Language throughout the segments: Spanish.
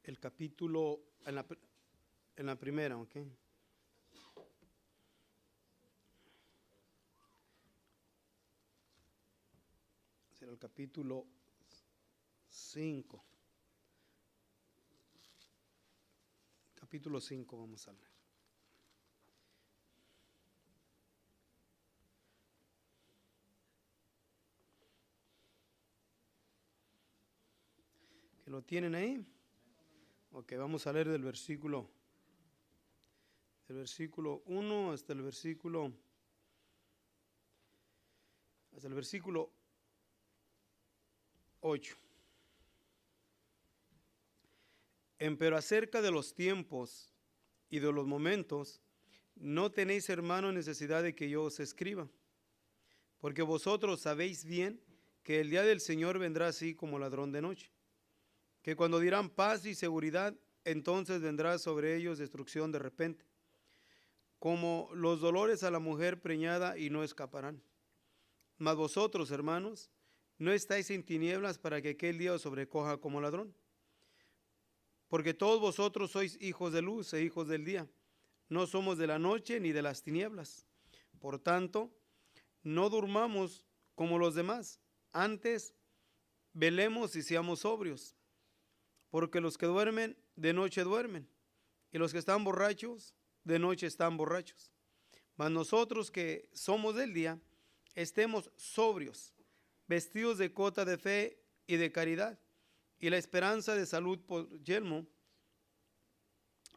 el capítulo, en la primera, ¿ok? Será el capítulo 5. Capítulo 5 vamos a leer. ¿Que lo tienen ahí? Ok, vamos a leer del versículo 1 hasta el versículo 8. Pero acerca de los tiempos y de los momentos, no tenéis, hermano, necesidad de que yo os escriba, porque vosotros sabéis bien que el día del Señor vendrá así como ladrón de noche, que cuando dirán paz y seguridad, entonces vendrá sobre ellos destrucción de repente, como los dolores a la mujer preñada, y no escaparán. Mas vosotros, hermanos, no estáis en tinieblas para que aquel día os sobrecoja como ladrón. Porque todos vosotros sois hijos de luz e hijos del día. No somos de la noche ni de las tinieblas. Por tanto, no durmamos como los demás. Antes, velemos y seamos sobrios. Porque los que duermen, de noche duermen. Y los que están borrachos, de noche están borrachos. Mas nosotros que somos del día, estemos sobrios, vestidos de cota de fe y de caridad, y la esperanza de salud por yelmo.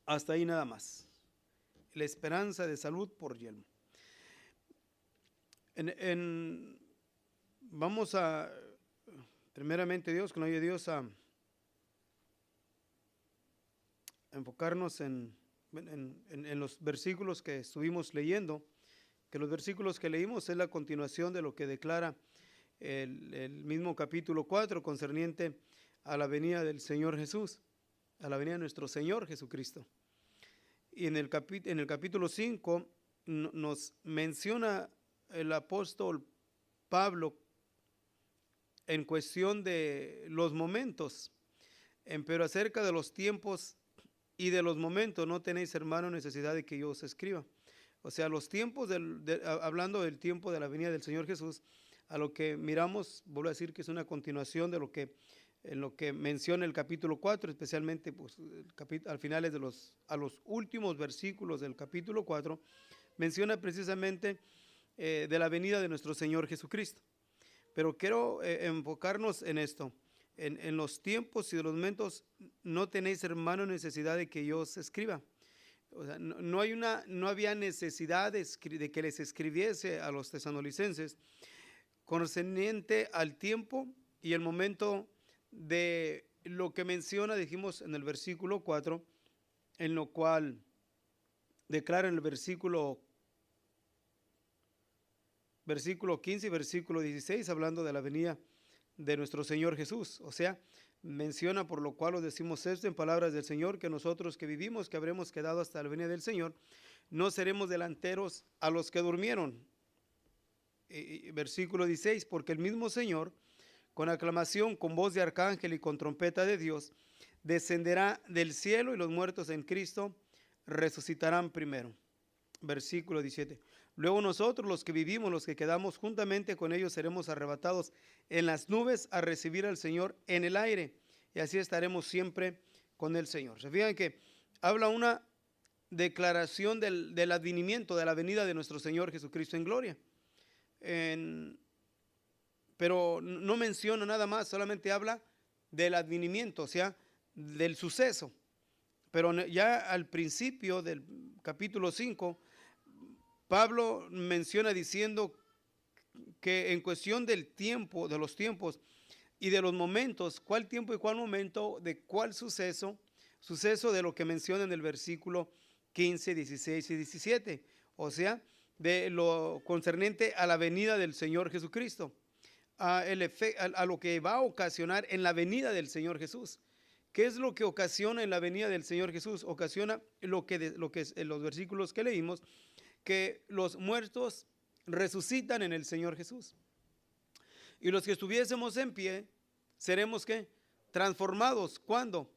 Hasta ahí nada más. La esperanza de salud por yelmo. Vamos a, primeramente Dios, con la ayuda de Dios, a enfocarnos en los versículos que estuvimos leyendo, que los versículos que leímos es la continuación de lo que declara el mismo capítulo 4 concerniente a la venida del Señor Jesús, a la venida de nuestro Señor Jesucristo. Y en el capítulo 5 nos menciona el apóstol Pablo en cuestión de los momentos, pero acerca de los tiempos y de los momentos no tenéis, hermano, necesidad de que yo os escriba. O sea, los tiempos, hablando del tiempo de la venida del Señor Jesús, a lo que miramos, vuelvo a decir que es una continuación de en lo que menciona el capítulo 4, especialmente pues, al finales a los últimos versículos del capítulo 4, menciona precisamente de la venida de nuestro Señor Jesucristo. Pero quiero enfocarnos en esto. En los tiempos y de los momentos no tenéis, hermano, necesidad de que yo os escriba. O sea, no había necesidad de que les escribiese a los tesalonicenses concerniente al tiempo y el momento de lo que menciona, dijimos en el versículo 4, en lo cual declara en el versículo 15 y versículo 16, hablando de la venida de nuestro Señor Jesús. O sea, menciona, por lo cual os decimos esto en palabras del Señor, que nosotros que vivimos, que habremos quedado hasta la venida del Señor, no seremos delanteros a los que durmieron. Versículo 16, porque el mismo Señor, con aclamación, con voz de arcángel y con trompeta de Dios, descenderá del cielo, y los muertos en Cristo resucitarán primero. Versículo 17. Luego nosotros, los que vivimos, los que quedamos juntamente con ellos, seremos arrebatados en las nubes a recibir al Señor en el aire, y así estaremos siempre con el Señor. Se fijan que habla una declaración del advenimiento, de la venida de nuestro Señor Jesucristo en gloria. Pero no menciona nada más, solamente habla del advenimiento, o sea, del suceso. Pero ya al principio del capítulo 5, Pablo menciona diciendo que en cuestión del tiempo, de los tiempos y de los momentos, cuál tiempo y cuál momento, de cuál suceso de lo que menciona en el versículo 15, 16 y 17, o sea, de lo concerniente a la venida del Señor Jesucristo, a lo que va a ocasionar en la venida del Señor Jesús. ¿Qué es lo que ocasiona en la venida del Señor Jesús? Ocasiona lo que en los versículos que leímos, que los muertos resucitan en el Señor Jesús. Y los que estuviésemos en pie, seremos ¿qué? Transformados. ¿Cuándo?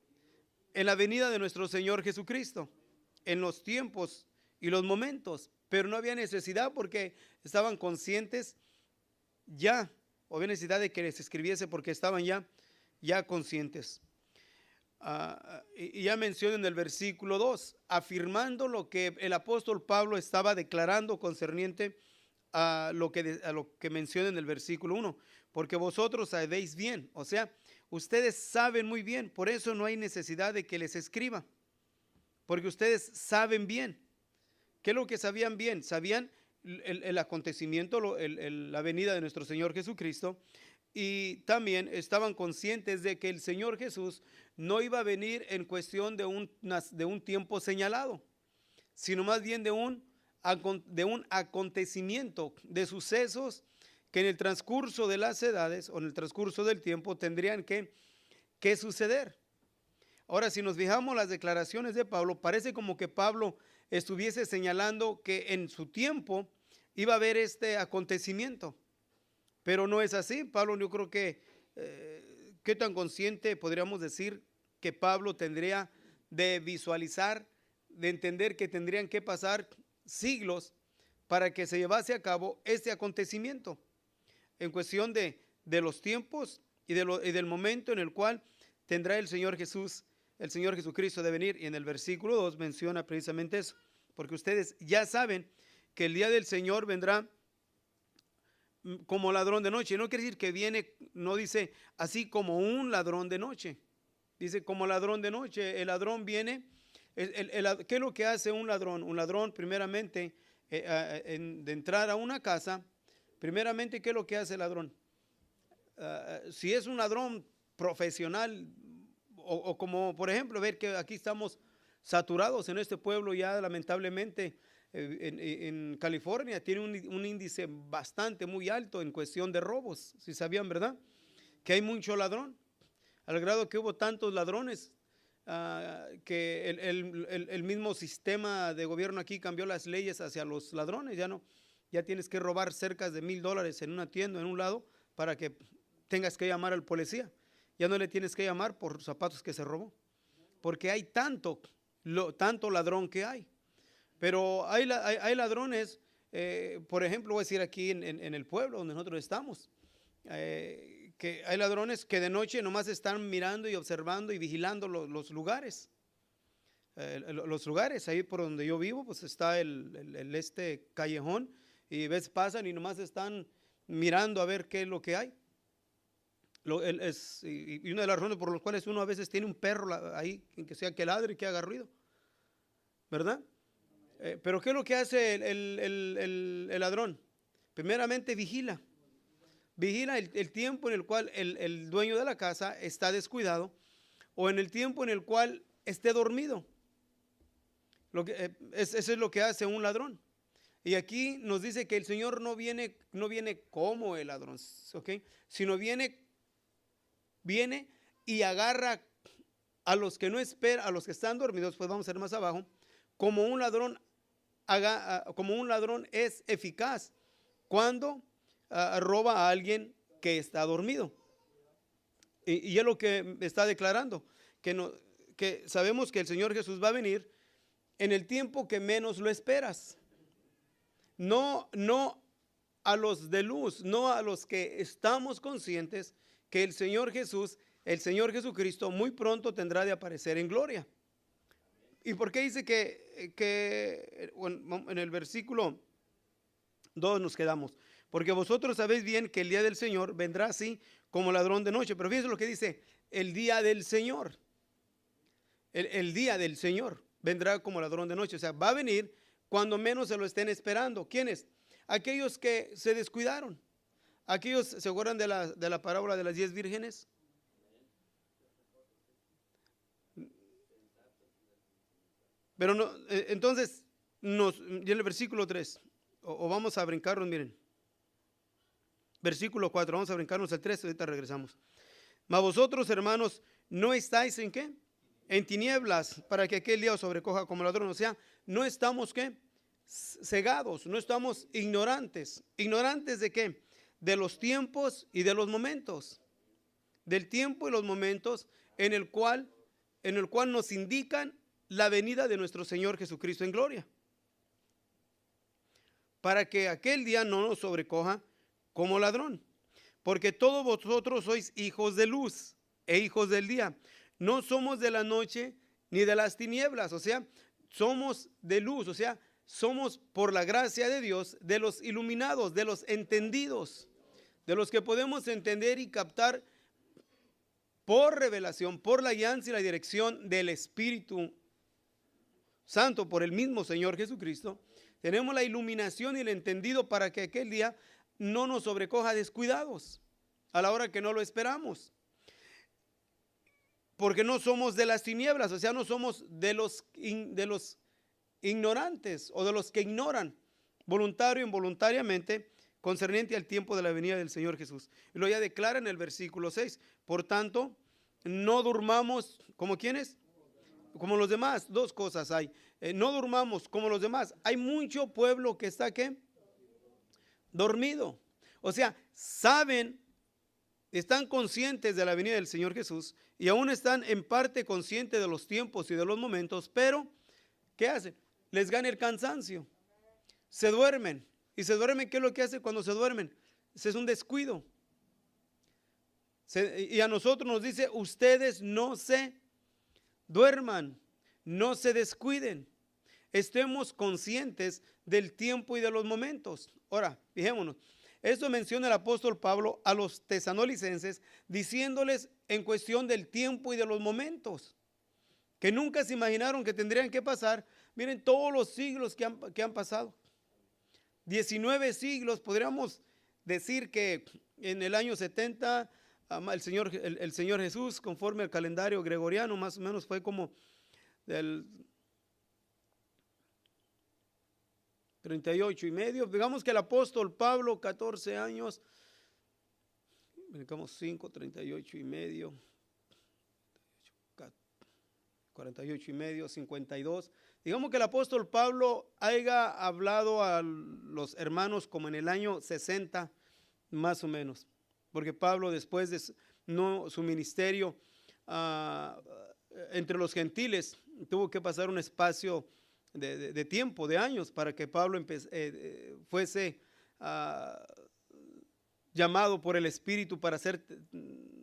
en la venida de nuestro Señor Jesucristo, en los tiempos y los momentos, pero no había necesidad porque estaban conscientes ya, o había necesidad de que les escribiese porque estaban ya conscientes. Y ya menciona en el versículo 2, afirmando lo que el apóstol Pablo estaba declarando concerniente a lo que menciona en el versículo 1, porque vosotros sabéis bien, o sea, ustedes saben muy bien, por eso no hay necesidad de que les escriba, porque ustedes saben bien. ¿Qué es lo que sabían bien? Sabían el acontecimiento, la venida de nuestro Señor Jesucristo, y también estaban conscientes de que el Señor Jesús no iba a venir en cuestión de un tiempo señalado, sino más bien de un acontecimiento, de sucesos que en el transcurso de las edades o en el transcurso del tiempo tendrían que suceder. Ahora, si nos fijamos las declaraciones de Pablo, parece como que Pablo estuviese señalando que en su tiempo iba a haber este acontecimiento, pero no es así. Pablo, yo creo que qué tan consciente podríamos decir que Pablo tendría de visualizar, de entender que tendrían que pasar siglos para que se llevase a cabo este acontecimiento, en cuestión de los tiempos y del momento en el cual tendrá el Señor Jesucristo de venir. Y en el versículo 2 menciona precisamente eso, porque ustedes ya saben que el día del Señor vendrá como ladrón de noche. No quiere decir que viene, no dice así como un ladrón de noche, dice como ladrón de noche. El ladrón viene, ¿qué es lo que hace un ladrón? Un ladrón primeramente, de entrar a una casa, primeramente, ¿qué es lo que hace el ladrón? Si es un ladrón profesional, o como por ejemplo, ver que aquí estamos saturados en este pueblo ya lamentablemente, en California tiene un índice bastante muy alto en cuestión de robos, si sabían, ¿verdad? Que hay mucho ladrón, al grado que hubo tantos ladrones que el mismo sistema de gobierno aquí cambió las leyes hacia los ladrones. Ya tienes que robar cerca de $1,000 en una tienda, en un lado, para que tengas que llamar al policía. Ya no le tienes que llamar por zapatos que se robó, porque hay tanto ladrón que hay. Pero hay ladrones, por ejemplo, voy a decir aquí en el pueblo donde nosotros estamos, que hay ladrones que de noche nomás están mirando y observando y vigilando los lugares. Los lugares, ahí por donde yo vivo, pues está este callejón, y ves, pasan y nomás están mirando a ver qué es lo que hay. Y una de las razones por las cuales uno a veces tiene un perro ahí, que sea que ladre y que haga ruido, ¿verdad? Pero ¿qué es lo que hace el ladrón? Primeramente vigila el tiempo en el cual el dueño de la casa está descuidado, o en el tiempo en el cual esté dormido. Eso es lo que hace un ladrón. Y aquí nos dice que el Señor no viene como el ladrón, ¿okay? Sino viene y agarra a los que no esperan, a los que están dormidos. Pues vamos a ver más abajo, como un ladrón es eficaz cuando roba a alguien que está dormido. Y es lo que está declarando, que sabemos que el Señor Jesús va a venir en el tiempo que menos lo esperas. No a los de luz, no a los que estamos conscientes que el Señor Jesucristo muy pronto tendrá de aparecer en gloria. ¿Y por qué dice que en el versículo 2 nos quedamos? Porque vosotros sabéis bien que el día del Señor vendrá así como ladrón de noche. Pero fíjense lo que dice, el día del Señor. El día del Señor vendrá como ladrón de noche. O sea, va a venir cuando menos se lo estén esperando. ¿Quiénes? Aquellos que se descuidaron. Aquellos, ¿se acuerdan de la parábola de las 10 vírgenes? Pero no, entonces, y en el versículo 3, o vamos a brincarnos, miren. Versículo 4, vamos a brincarnos el 3, ahorita regresamos. Mas vosotros, hermanos, ¿no estáis en qué? En tinieblas, para que aquel día os sobrecoja como ladrón. O sea, no estamos, ¿qué? Cegados, no estamos ignorantes. ¿Ignorantes de qué? De los tiempos y de los momentos. Del tiempo y los momentos en el cual en el cual nos indican la venida de nuestro Señor Jesucristo en gloria, para que aquel día no nos sobrecoja como ladrón. Porque todos vosotros sois hijos de luz e hijos del día. No somos de la noche ni de las tinieblas, o sea, somos de luz, o sea, somos por la gracia de Dios, de los iluminados, de los entendidos, de los que podemos entender y captar por revelación, por la guianza y la dirección del Espíritu Santo, por el mismo Señor Jesucristo. Tenemos la iluminación y el entendido para que aquel día no nos sobrecoja descuidados a la hora que no lo esperamos. Porque no somos de las tinieblas, o sea, no somos de los ignorantes o de los que ignoran voluntario o involuntariamente concerniente al tiempo de la venida del Señor Jesús. Y lo ya declara en el versículo 6. Por tanto, no durmamos como quienes, como los demás. Dos cosas hay. No durmamos como los demás. Hay mucho pueblo que está ¿qué? Dormido. O sea, saben, están conscientes de la venida del Señor Jesús y aún están en parte conscientes de los tiempos y de los momentos, pero ¿qué hacen? Les gana el cansancio. Se duermen. ¿Y se duermen? ¿Qué es lo que hace cuando se duermen? Es un descuido. Y a nosotros nos dice, ustedes no se duerman, no se descuiden. Estemos conscientes del tiempo y de los momentos. Ahora, fijémonos. Esto menciona el apóstol Pablo a los tesalonicenses, diciéndoles en cuestión del tiempo y de los momentos, que nunca se imaginaron que tendrían que pasar. Miren todos los siglos que han pasado. 19 siglos, podríamos decir que en el año 70, el Señor Jesús, conforme al calendario gregoriano, más o menos fue como del 38 y medio. Digamos que el apóstol Pablo, 14 años, digamos 5, 38 y medio, 48 y medio, 52. Digamos que el apóstol Pablo haya hablado a los hermanos como en el año 60, más o menos. Porque Pablo, después de su ministerio entre los gentiles, tuvo que pasar un espacio de tiempo, de años, para que Pablo fuese llamado por el Espíritu para hacer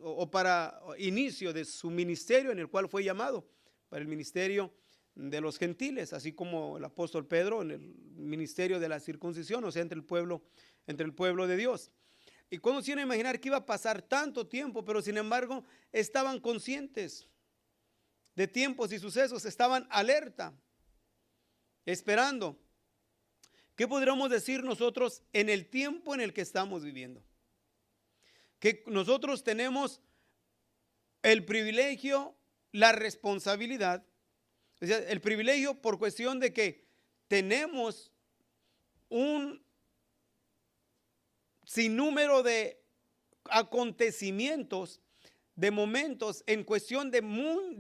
o para inicio de su ministerio, en el cual fue llamado para el ministerio de los gentiles, así como el apóstol Pedro en el ministerio de la circuncisión, o sea, entre el pueblo de Dios. Y cuando se iban a imaginar que iba a pasar tanto tiempo, pero sin embargo estaban conscientes de tiempos y sucesos, estaban alerta, esperando. ¿Qué podríamos decir nosotros en el tiempo en el que estamos viviendo? Que nosotros tenemos el privilegio, la responsabilidad, o sea, el privilegio por cuestión de que tenemos un sinnúmero de acontecimientos, de momentos en cuestión del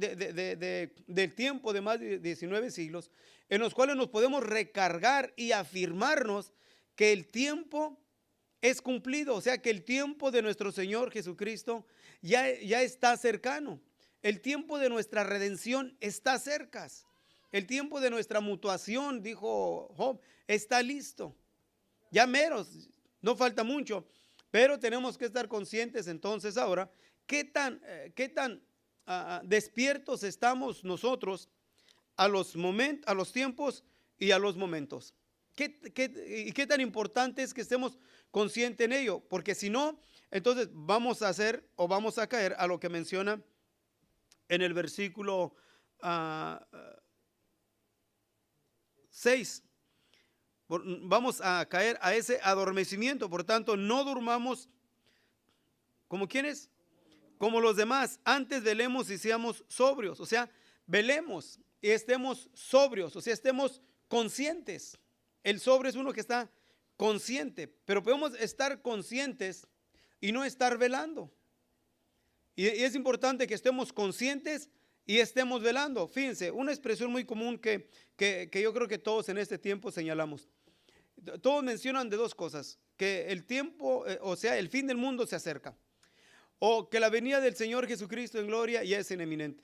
tiempo de más de 19 siglos, en los cuales nos podemos recargar y afirmarnos que el tiempo es cumplido, o sea que el tiempo de nuestro Señor Jesucristo ya está cercano. El tiempo de nuestra redención está cerca. El tiempo de nuestra mutuación, dijo Job, está listo. Ya meros, no falta mucho, pero tenemos que estar conscientes entonces ahora qué tan despiertos estamos nosotros a los tiempos y a los momentos. ¿Qué tan importante es que estemos conscientes en ello? Porque si no, entonces vamos a caer a lo que menciona en el versículo 6. Vamos a caer a ese adormecimiento. Por tanto, no durmamos como quienes, como los demás. Antes velemos y seamos sobrios. O sea, velemos y estemos sobrios. O sea, estemos conscientes. El sobrio es uno que está consciente, pero podemos estar conscientes y no estar velando. Y es importante que estemos conscientes y estemos velando. Fíjense, una expresión muy común que yo creo que todos en este tiempo señalamos. Todos mencionan de dos cosas: que el tiempo, o sea, el fin del mundo se acerca, o que la venida del Señor Jesucristo en gloria ya es inminente.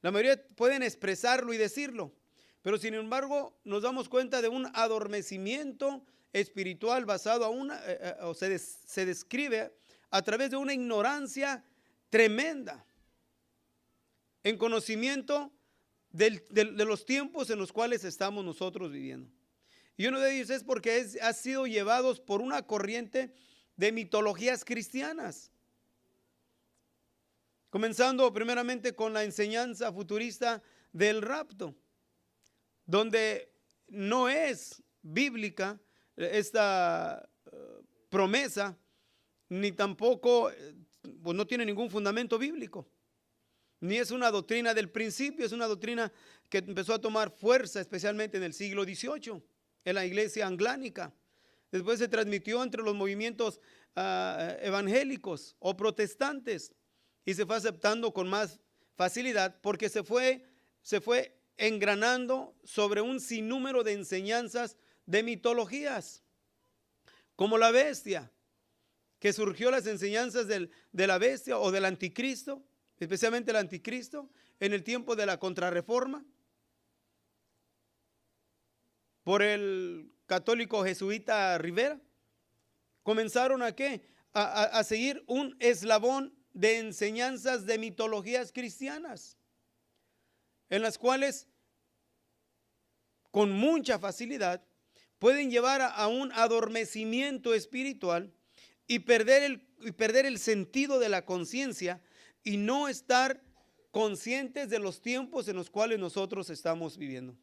La mayoría pueden expresarlo y decirlo, pero sin embargo nos damos cuenta de un adormecimiento espiritual basado se describe a través de una ignorancia tremenda en conocimiento de los tiempos en los cuales estamos nosotros viviendo. Y uno de ellos es porque ha sido llevados por una corriente de mitologías cristianas. Comenzando primeramente con la enseñanza futurista del rapto, donde no es bíblica esta promesa, ni tampoco, pues no tiene ningún fundamento bíblico, ni es una doctrina del principio, es una doctrina que empezó a tomar fuerza especialmente en el siglo XVIII, en la iglesia anglánica. Después se transmitió entre los movimientos evangélicos o protestantes y se fue aceptando con más facilidad porque se fue engranando sobre un sinnúmero de enseñanzas de mitologías, como la bestia, que surgió las enseñanzas de la bestia o del anticristo, especialmente el anticristo, en el tiempo de la contrarreforma, por el católico jesuita Rivera. Comenzaron ¿a qué? A seguir un eslabón de enseñanzas de mitologías cristianas, en las cuales con mucha facilidad pueden llevar a un adormecimiento espiritual y perder el sentido de la conciencia y no estar conscientes de los tiempos en los cuales nosotros estamos viviendo.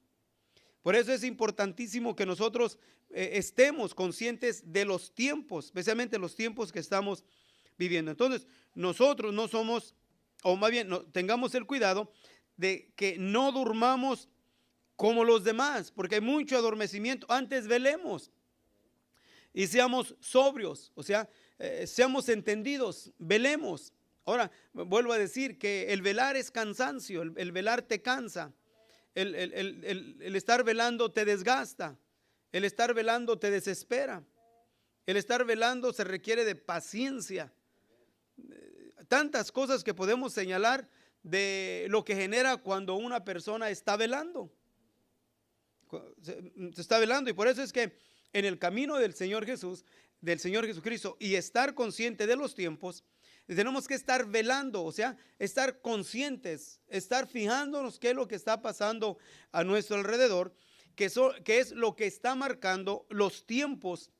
Por eso es importantísimo que nosotros estemos conscientes de los tiempos, especialmente los tiempos que estamos viviendo. Entonces, nosotros no somos, o más bien tengamos el cuidado de que no durmamos como los demás, porque hay mucho adormecimiento. Antes velemos y seamos sobrios, o sea, seamos entendidos, velemos. Ahora, vuelvo a decir que el velar es cansancio, el velar te cansa. El estar velando te desgasta, el estar velando te desespera, el estar velando se requiere de paciencia. Tantas cosas que podemos señalar de lo que genera cuando una persona está velando. Se está velando, y por eso es que en el camino del Señor Jesús, del Señor Jesucristo, y estar consciente de los tiempos, tenemos que estar velando, o sea, estar conscientes, estar fijándonos qué es lo que está pasando a nuestro alrededor, que es lo que está marcando los tiempos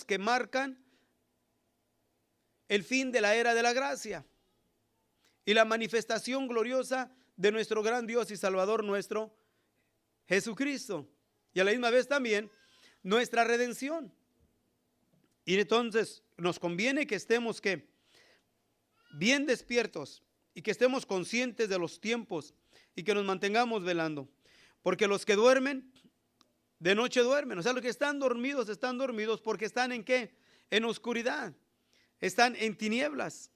que marcan el fin de la era de la gracia y la manifestación gloriosa de nuestro gran Dios y Salvador nuestro Jesucristo, y a la misma vez también nuestra redención. Y entonces nos conviene que estemos bien despiertos y que estemos conscientes de los tiempos y que nos mantengamos velando, porque los que duermen de noche duermen, o sea, los que están dormidos porque están ¿en qué? En oscuridad, están en tinieblas,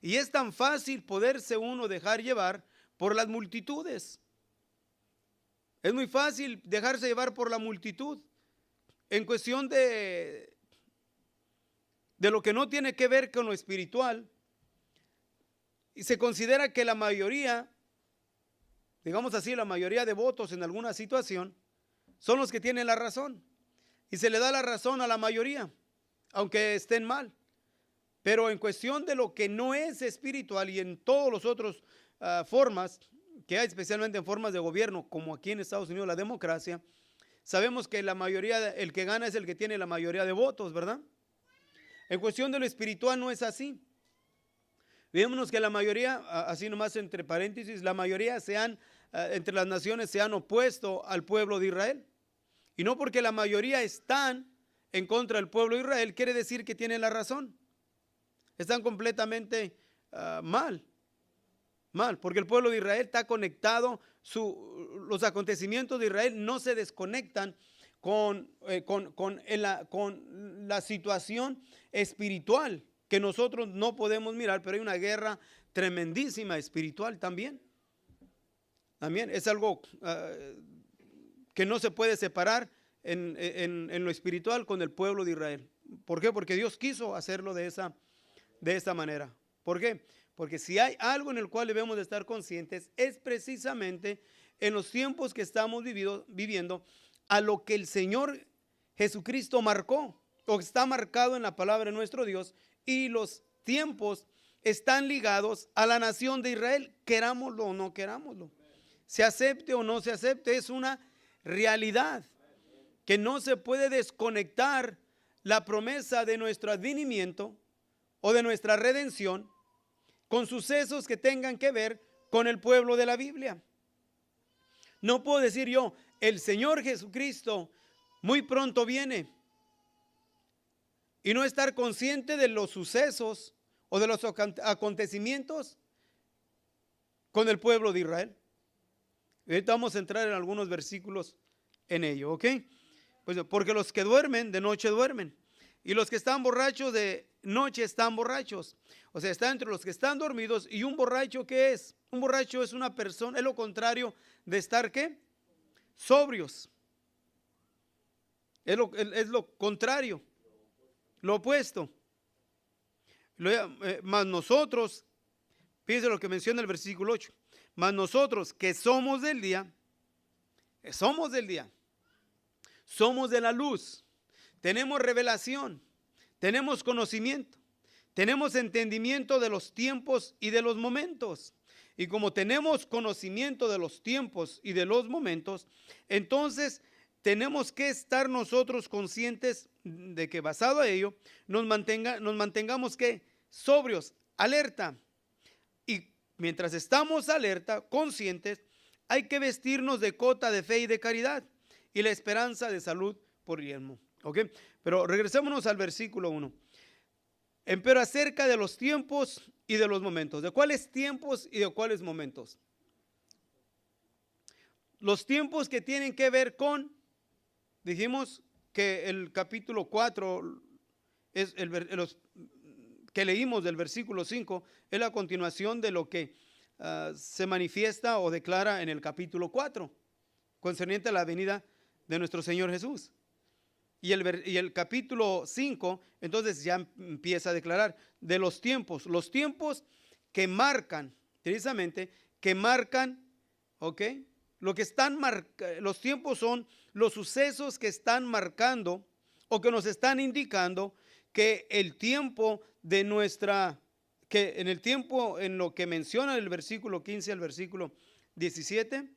y es tan fácil poderse uno dejar llevar por las multitudes. Es muy fácil dejarse llevar por la multitud en cuestión de lo que no tiene que ver con lo espiritual, y se considera que la mayoría, digamos así, la mayoría de votos en alguna situación son los que tienen la razón, y se le da la razón a la mayoría, aunque estén mal. Pero en cuestión de lo que no es espiritual y en todos los otros formas que hay, especialmente en formas de gobierno, como aquí en Estados Unidos la democracia, sabemos que la mayoría, el que gana es el que tiene la mayoría de votos, ¿verdad? En cuestión de lo espiritual no es así. Veámonos que la mayoría, así nomás entre paréntesis, la mayoría entre las naciones se han opuesto al pueblo de Israel. Y no porque la mayoría están en contra del pueblo de Israel, quiere decir que tienen la razón. Están completamente mal, porque el pueblo de Israel está conectado, los acontecimientos de Israel no se desconectan con la situación espiritual que nosotros no podemos mirar, pero hay una guerra tremendísima espiritual también. También es algo que no se puede separar en lo espiritual con el pueblo de Israel. ¿Por qué? Porque Dios quiso hacerlo de esta manera. ¿Por qué? Porque si hay algo en el cual debemos de estar conscientes, es precisamente en los tiempos que estamos viviendo, a lo que el Señor Jesucristo marcó, o está marcado en la palabra de nuestro Dios, y los tiempos están ligados a la nación de Israel, querámoslo o no querámoslo. Se acepte o no se acepte, es una realidad que no se puede desconectar la promesa de nuestro advenimiento o de nuestra redención con sucesos que tengan que ver con el pueblo de la Biblia. No puedo decir yo, el Señor Jesucristo muy pronto viene, y no estar consciente de los sucesos o de los acontecimientos con el pueblo de Israel. Ahorita vamos a entrar en algunos versículos en ello, ¿ok? Pues porque los que duermen de noche duermen, y los que están borrachos de noche están borrachos. O sea, está entre los que están dormidos. Y un borracho, ¿qué es? Un borracho es una persona, es lo contrario de estar, ¿qué? Sobrios. Es lo contrario, lo opuesto. Mas nosotros, fíjense lo que menciona el versículo 8. Mas nosotros que somos del día, somos de la luz, tenemos revelación, tenemos conocimiento, tenemos entendimiento de los tiempos y de los momentos. Y como tenemos conocimiento de los tiempos y de los momentos, entonces tenemos que estar nosotros conscientes de que basado a ello nos mantengamos que sobrios, alerta. Y mientras estamos alerta, conscientes, hay que vestirnos de cota de fe y de caridad y la esperanza de salud por yelmo. ¿Ok? Pero regresémonos al versículo 1. Pero acerca de los tiempos y de los momentos. ¿De cuáles tiempos y de cuáles momentos? Los tiempos que tienen que ver con, dijimos que el capítulo 4 es los que leímos del versículo 5, es la continuación de lo que se manifiesta o declara en el capítulo 4, concerniente a la venida de nuestro Señor Jesús. Y el capítulo 5, entonces ya empieza a declarar de los tiempos que marcan, precisamente, ¿ok? Los tiempos son los sucesos que están marcando o que nos están indicando que el tiempo en lo que menciona el versículo 15 al versículo 17,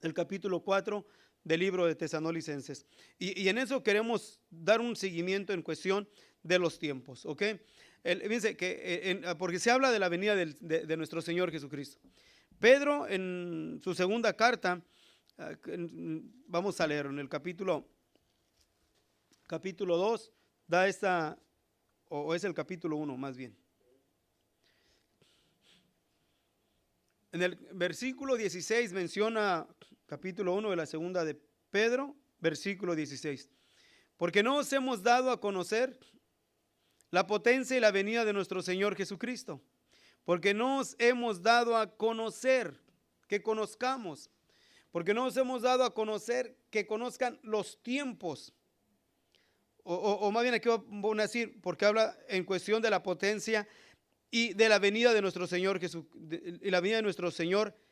el capítulo 4 del libro de Tesalonicenses. Y en eso queremos dar un seguimiento en cuestión de los tiempos, ¿ok? Fíjense que porque se habla de la venida de nuestro Señor Jesucristo. Pedro en su segunda carta, vamos a leer en el capítulo 2, da esta, o es el capítulo 1 más bien. En el versículo 16 menciona, capítulo 1 de la segunda de Pedro, versículo 16. Porque no os hemos dado a conocer la potencia y la venida de nuestro Señor Jesucristo. Porque no os hemos dado a conocer, que conozcamos. Porque no os hemos dado a conocer, que conozcan los tiempos. O más bien aquí voy a decir, porque habla en cuestión de la potencia y de la venida de nuestro Señor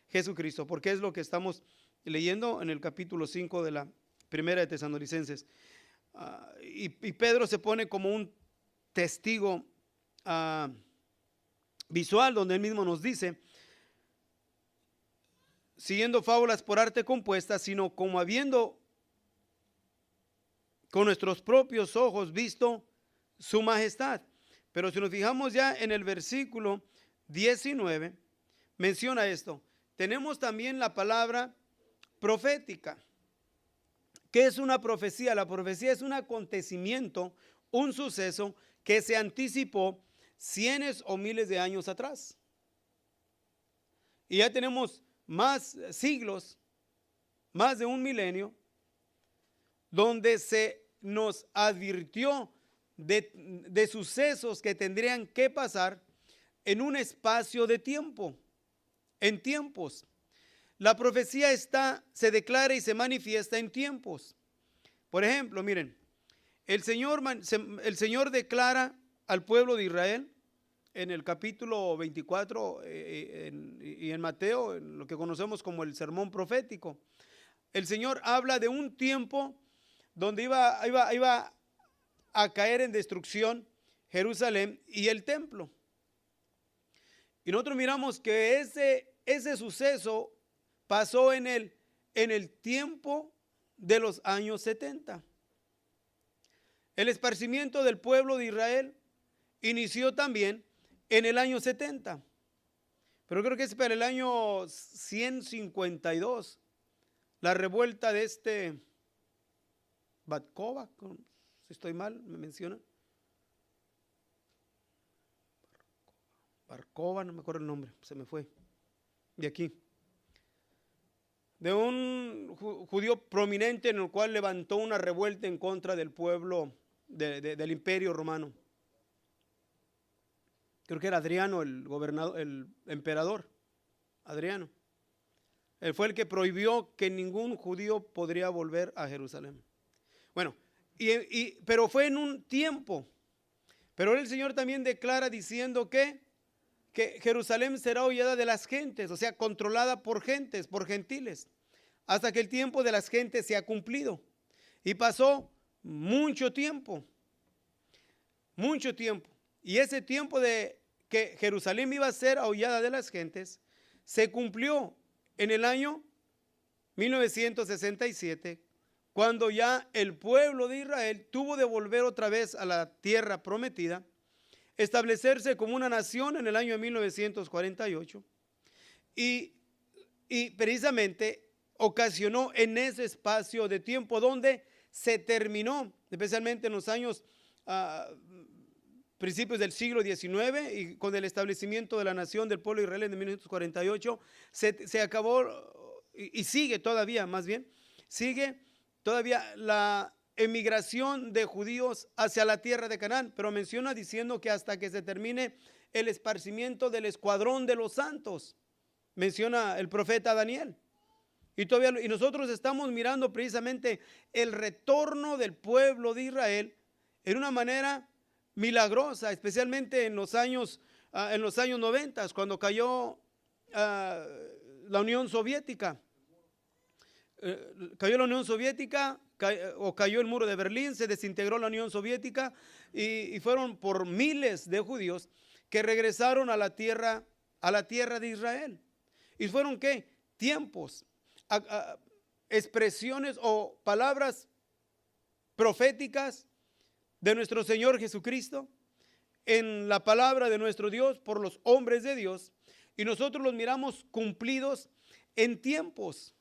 Jesucristo, porque es lo que estamos leyendo en el capítulo 5 de la primera de Tesalonicenses. Y Pedro se pone como un testigo visual, donde él mismo nos dice, siguiendo fábulas por arte compuesta, sino como habiendo con nuestros propios ojos visto su majestad. Pero si nos fijamos ya en el versículo 19, menciona esto. Tenemos también la palabra profética. ¿Qué es una profecía? La profecía es un acontecimiento, un suceso que se anticipó cientos o miles de años atrás. Y ya tenemos más siglos, más de un milenio, donde se nos advirtió de sucesos que tendrían que pasar en un espacio de tiempo, en tiempos. La profecía se declara y se manifiesta en tiempos. Por ejemplo, miren, el Señor declara al pueblo de Israel en el capítulo 24 y en Mateo, en lo que conocemos como el sermón profético, el Señor habla de un tiempo donde iba a caer en destrucción Jerusalén y el templo. Y nosotros miramos que ese suceso pasó en el tiempo de los años 70. El esparcimiento del pueblo de Israel inició también en el año 70. Pero creo que es para el año 152, la revuelta de Batkova, si estoy mal, me menciona. Barkova, no me acuerdo el nombre, se me fue. De aquí. De un judío prominente en el cual levantó una revuelta en contra del pueblo del imperio romano. Creo que era Adriano el gobernador, el emperador Adriano. Él fue el que prohibió que ningún judío podría volver a Jerusalén. Bueno, pero fue en un tiempo. Pero el Señor también declara diciendo que Jerusalén será hollada de las gentes, o sea, controlada por gentes, por gentiles, hasta que el tiempo de las gentes se ha cumplido. Y pasó mucho tiempo. Y ese tiempo de que Jerusalén iba a ser aullada de las gentes, se cumplió en el año 1967, cuando ya el pueblo de Israel tuvo de volver otra vez a la tierra prometida, establecerse como una nación en el año 1948, y precisamente ocasionó en ese espacio de tiempo donde se terminó, especialmente en los años principios del siglo XIX, y con el establecimiento de la nación del pueblo de Israel en 1948, se acabó y sigue todavía, más bien, sigue todavía la emigración de judíos hacia la tierra de Canaán, pero menciona diciendo que hasta que se termine el esparcimiento del escuadrón de los santos, menciona el profeta Daniel. Y nosotros estamos mirando precisamente el retorno del pueblo de Israel en una manera milagrosa, especialmente en los años 90, cuando cayó la Unión Soviética. Cayó la Unión Soviética, cayó el muro de Berlín, se desintegró la Unión Soviética, y fueron por miles de judíos que regresaron a la tierra de Israel. ¿Y fueron qué? Tiempos, expresiones o palabras proféticas de nuestro Señor Jesucristo en la palabra de nuestro Dios por los hombres de Dios, y nosotros los miramos cumplidos en tiempos.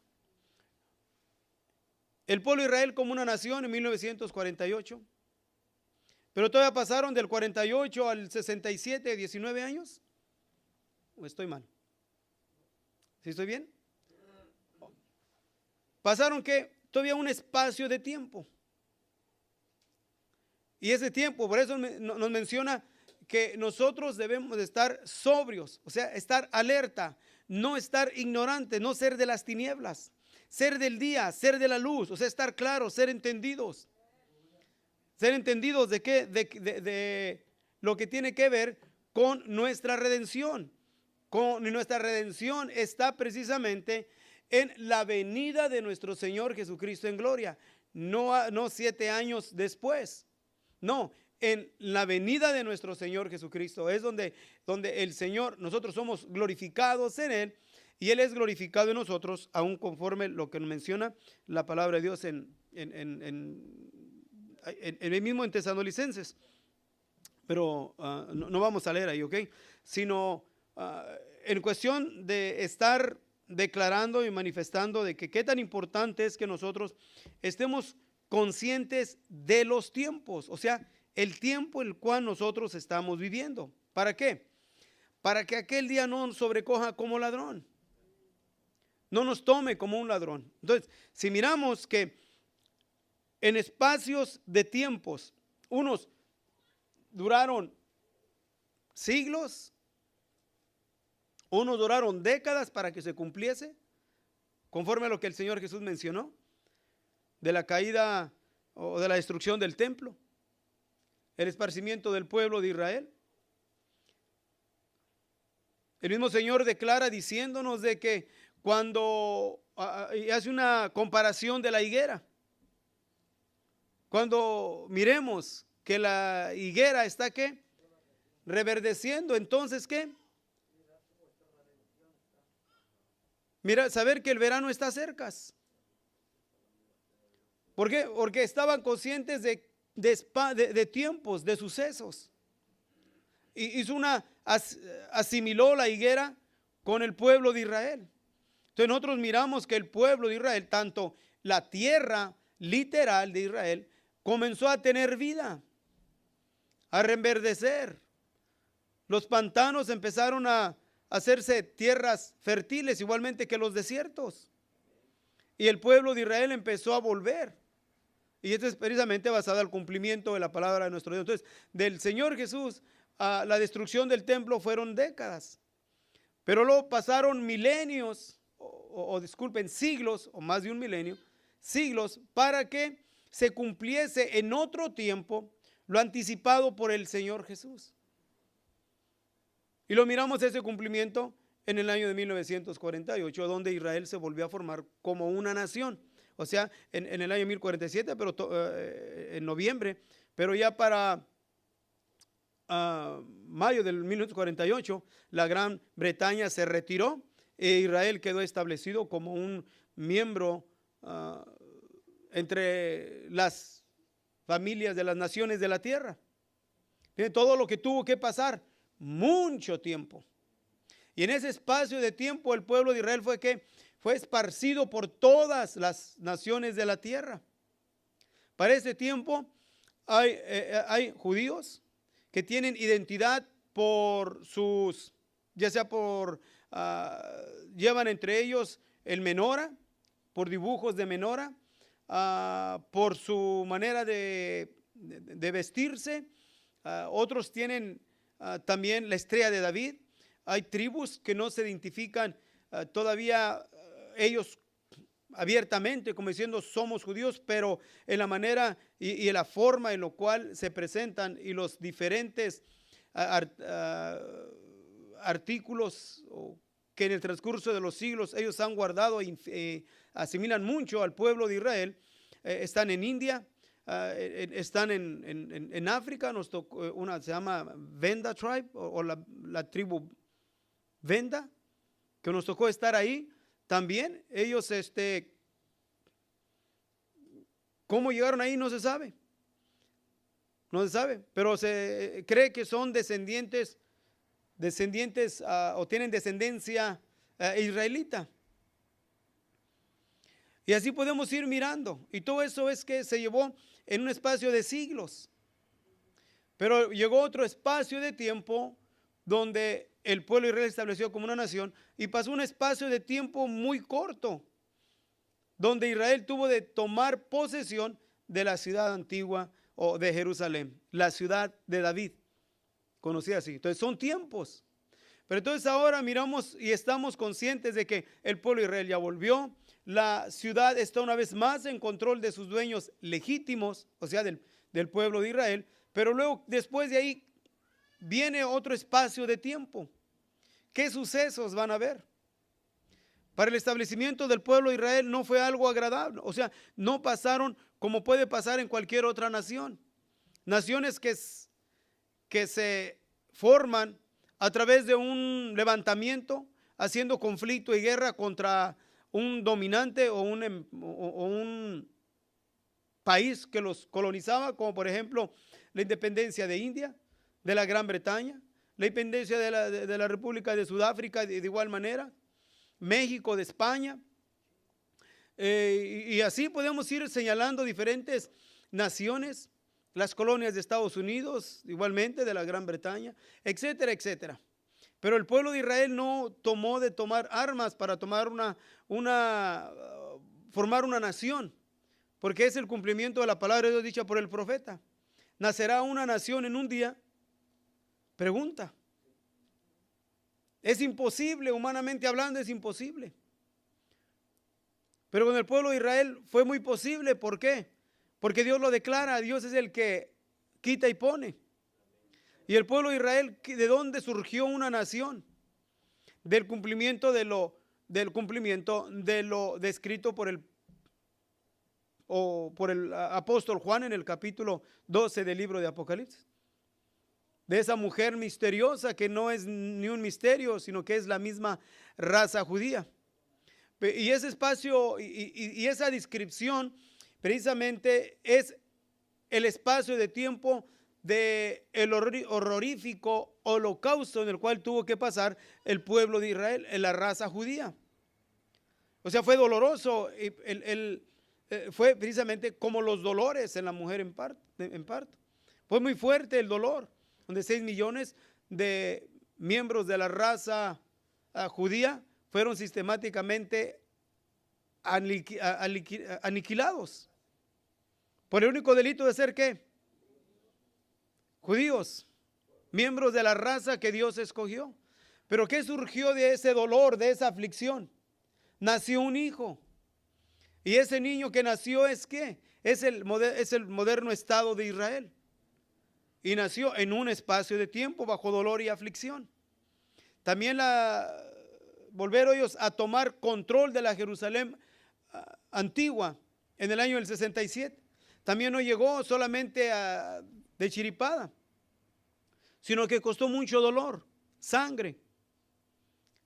El pueblo de Israel como una nación en 1948, pero todavía pasaron del 48 al 67, 19 años. ¿O estoy mal? ¿Sí estoy bien? Pasaron que todavía un espacio de tiempo. Y ese tiempo, por eso nos menciona que nosotros debemos de estar sobrios, o sea, estar alerta, no estar ignorantes, no ser de las tinieblas, ser del día, ser de la luz, o sea, estar claros, ser entendidos. Ser entendidos de qué, de lo que tiene que ver con nuestra redención. Nuestra redención está precisamente en la venida de nuestro Señor Jesucristo en gloria, no 7 años después. No, en la venida de nuestro Señor Jesucristo es donde el Señor, nosotros somos glorificados en Él, y Él es glorificado en nosotros, aún conforme lo que nos menciona la palabra de Dios en el mismo en Tesalonicenses. Pero no vamos a leer ahí, ¿ok? Sino en cuestión de estar declarando y manifestando de que qué tan importante es que nosotros estemos conscientes de los tiempos, o sea, el tiempo en el cual nosotros estamos viviendo. ¿Para qué? Para que aquel día no nos sobrecoja como ladrón, no nos tome como un ladrón. Entonces, si miramos que en espacios de tiempos, unos duraron siglos, unos duraron décadas para que se cumpliese, conforme a lo que el Señor Jesús mencionó, de la caída o de la destrucción del templo, el esparcimiento del pueblo de Israel. El mismo Señor declara diciéndonos de que cuando y hace una comparación de la higuera, cuando miremos que la higuera está ¿qué? Reverdeciendo, entonces ¿qué? Mira, saber que el verano está cerca. ¿Por qué? Porque estaban conscientes de tiempos, de sucesos. Y asimiló la higuera con el pueblo de Israel. Entonces nosotros miramos que el pueblo de Israel, tanto la tierra literal de Israel, comenzó a tener vida, a reverdecer. Los pantanos empezaron a hacerse tierras fértiles, igualmente que los desiertos. Y el pueblo de Israel empezó a volver. Y esto es precisamente basado al cumplimiento de la palabra de nuestro Dios. Entonces, del Señor Jesús a la destrucción del templo fueron décadas. Pero luego pasaron milenios, o disculpen, siglos, o más de un milenio, siglos, para que se cumpliese en otro tiempo lo anticipado por el Señor Jesús. Y lo miramos ese cumplimiento en el año de 1948, donde Israel se volvió a formar como una nación. O sea, en el año 1047, pero en noviembre, pero ya para mayo del 1948, la Gran Bretaña se retiró e Israel quedó establecido como un miembro entre las familias de las naciones de la tierra. Todo lo que tuvo que pasar, mucho tiempo. Y en ese espacio de tiempo el pueblo de Israel fue esparcido por todas las naciones de la tierra. Para ese tiempo hay judíos que tienen identidad por sus, ya sea por, llevan entre ellos el menora, por dibujos de menora, por su manera de vestirse. Otros tienen también la estrella de David. Hay tribus que no se identifican todavía ellos abiertamente como diciendo somos judíos, pero en la manera y en la forma en la cual se presentan y los diferentes artículos que en el transcurso de los siglos ellos han guardado e asimilan mucho al pueblo de Israel. Están en India, están en África. Nos tocó una, se llama Venda Tribe o la tribu Venda, que nos tocó estar ahí. También ellos, cómo llegaron ahí no se sabe. No se sabe, pero se cree que son descendientes o tienen descendencia israelita. Y así podemos ir mirando. Y todo eso es que se llevó en un espacio de siglos. Pero llegó otro espacio de tiempo donde el pueblo de Israel se estableció como una nación y pasó un espacio de tiempo muy corto donde Israel tuvo de tomar posesión de la ciudad antigua o de Jerusalén, la ciudad de David, conocida así. Entonces son tiempos. Pero entonces ahora miramos y estamos conscientes de que el pueblo de Israel ya volvió. La ciudad está una vez más en control de sus dueños legítimos, o sea, del pueblo de Israel. Pero luego, después de ahí, viene otro espacio de tiempo. ¿Qué sucesos van a haber? Para el establecimiento del pueblo de Israel no fue algo agradable. O sea, no pasaron como puede pasar en cualquier otra nación. Naciones que se forman a través de un levantamiento, haciendo conflicto y guerra contra un dominante o un país que los colonizaba, como por ejemplo la independencia de India, de la Gran Bretaña, la independencia de la República de Sudáfrica de igual manera, México de España, y así podemos ir señalando diferentes naciones, las colonias de Estados Unidos, igualmente de la Gran Bretaña, etcétera, etcétera. Pero el pueblo de Israel no tomar armas para formar una nación, porque es el cumplimiento de la palabra de Dios dicha por el profeta. ¿Nacerá una nación en un día? Pregunta. Es imposible, humanamente hablando, es imposible. Pero con el pueblo de Israel fue muy posible. ¿Por qué? Porque Dios lo declara. Dios es el que quita y pone. Y el pueblo de Israel, ¿de dónde surgió una nación? del cumplimiento de lo descrito por el apóstol Juan en el capítulo 12 del libro de Apocalipsis. De esa mujer misteriosa que no es ni un misterio, sino que es la misma raza judía. Y ese espacio y esa descripción precisamente es el espacio de tiempo del horrorífico holocausto en el cual tuvo que pasar el pueblo de Israel, en la raza judía. O sea, fue doloroso, fue precisamente como los dolores en la mujer en parto. Fue muy fuerte el dolor, donde 6 millones de miembros de la raza judía fueron sistemáticamente aniquilados por el único delito de ser ¿qué? Judíos, miembros de la raza que Dios escogió. Pero ¿qué surgió de ese dolor, de esa aflicción? Nació un hijo. Y ese niño que nació es ¿qué? Es el moderno Estado de Israel. Y nació en un espacio de tiempo bajo dolor y aflicción. También volver ellos a tomar control de la Jerusalén antigua en el año del 67. También no llegó solamente de chiripada, sino que costó mucho dolor, sangre,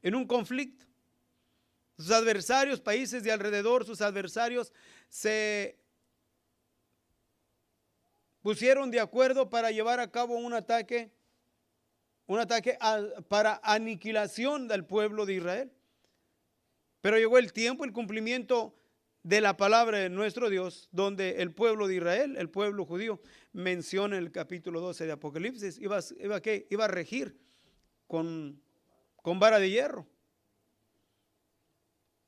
en un conflicto. Sus adversarios, países de alrededor, sus adversarios se pusieron de acuerdo para llevar a cabo un ataque para aniquilación del pueblo de Israel. Pero llegó el tiempo, el cumplimiento de la palabra de nuestro Dios, donde el pueblo de Israel, el pueblo judío, menciona en el capítulo 12 de Apocalipsis, iba a regir con vara de hierro.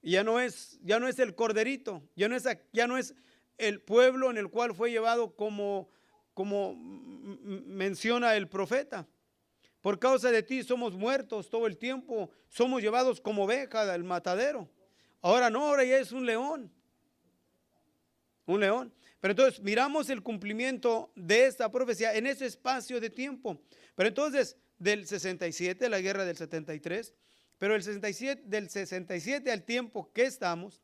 Y ya no es el corderito, ya no es el pueblo en el cual fue llevado como menciona el profeta. Por causa de ti somos muertos todo el tiempo, somos llevados como oveja del matadero. Ahora no, ahora ya es un león. Un león. Pero entonces miramos el cumplimiento de esta profecía en ese espacio de tiempo. Pero entonces del 67, la guerra del 73, pero del 67 al tiempo que estamos,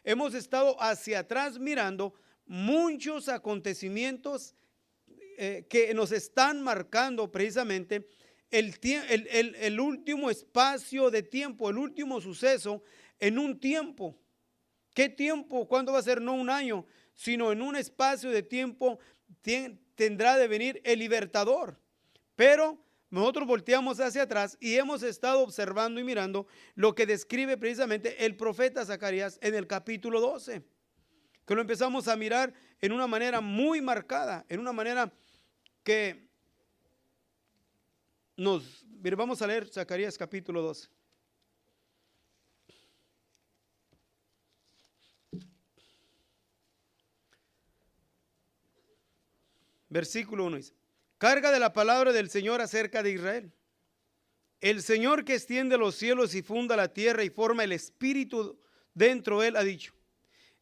hemos estado hacia atrás mirando muchos acontecimientos que nos están marcando precisamente el último espacio de tiempo, el último suceso en un tiempo. ¿Qué tiempo? ¿Cuándo va a ser? No un año, sino en un espacio de tiempo tendrá de venir el libertador. Pero nosotros volteamos hacia atrás y hemos estado observando y mirando lo que describe precisamente el profeta Zacarías en el capítulo 12, que lo empezamos a mirar en una manera muy marcada, en una manera que vamos a leer Zacarías capítulo 12. Versículo 1 dice: carga de la palabra del Señor acerca de Israel. El Señor que extiende los cielos y funda la tierra y forma el espíritu dentro de él ha dicho: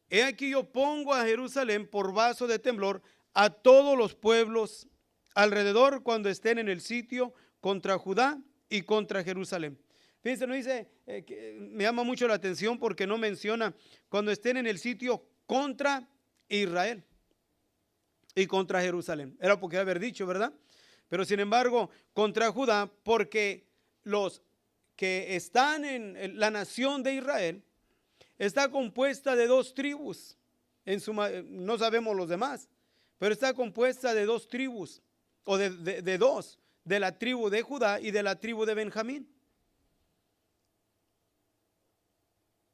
he aquí yo pongo a Jerusalén por vaso de temblor a todos los pueblos alrededor cuando estén en el sitio contra Judá y contra Jerusalén. Fíjense, no dice, me llama mucho la atención porque no menciona cuando estén en el sitio contra Israel y contra Jerusalén. Era porque haber dicho, ¿verdad? Pero sin embargo, contra Judá, porque los que están en la nación de Israel está compuesta de 2 tribus. No sabemos los demás, pero está compuesta de 2 tribus, o de 2, de la tribu de Judá y de la tribu de Benjamín.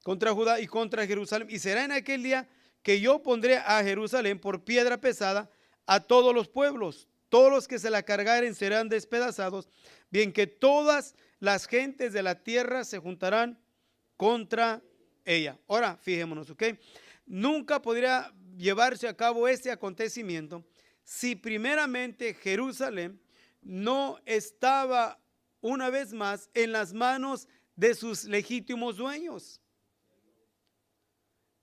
Contra Judá y contra Jerusalén. Y será en aquel día que yo pondré a Jerusalén por piedra pesada a todos los pueblos. Todos los que se la cargaren serán despedazados, bien que todas las gentes de la tierra se juntarán contra ella. Ahora, fijémonos, ¿ok? Nunca podría llevarse a cabo este acontecimiento si primeramente Jerusalén no estaba una vez más en las manos de sus legítimos dueños.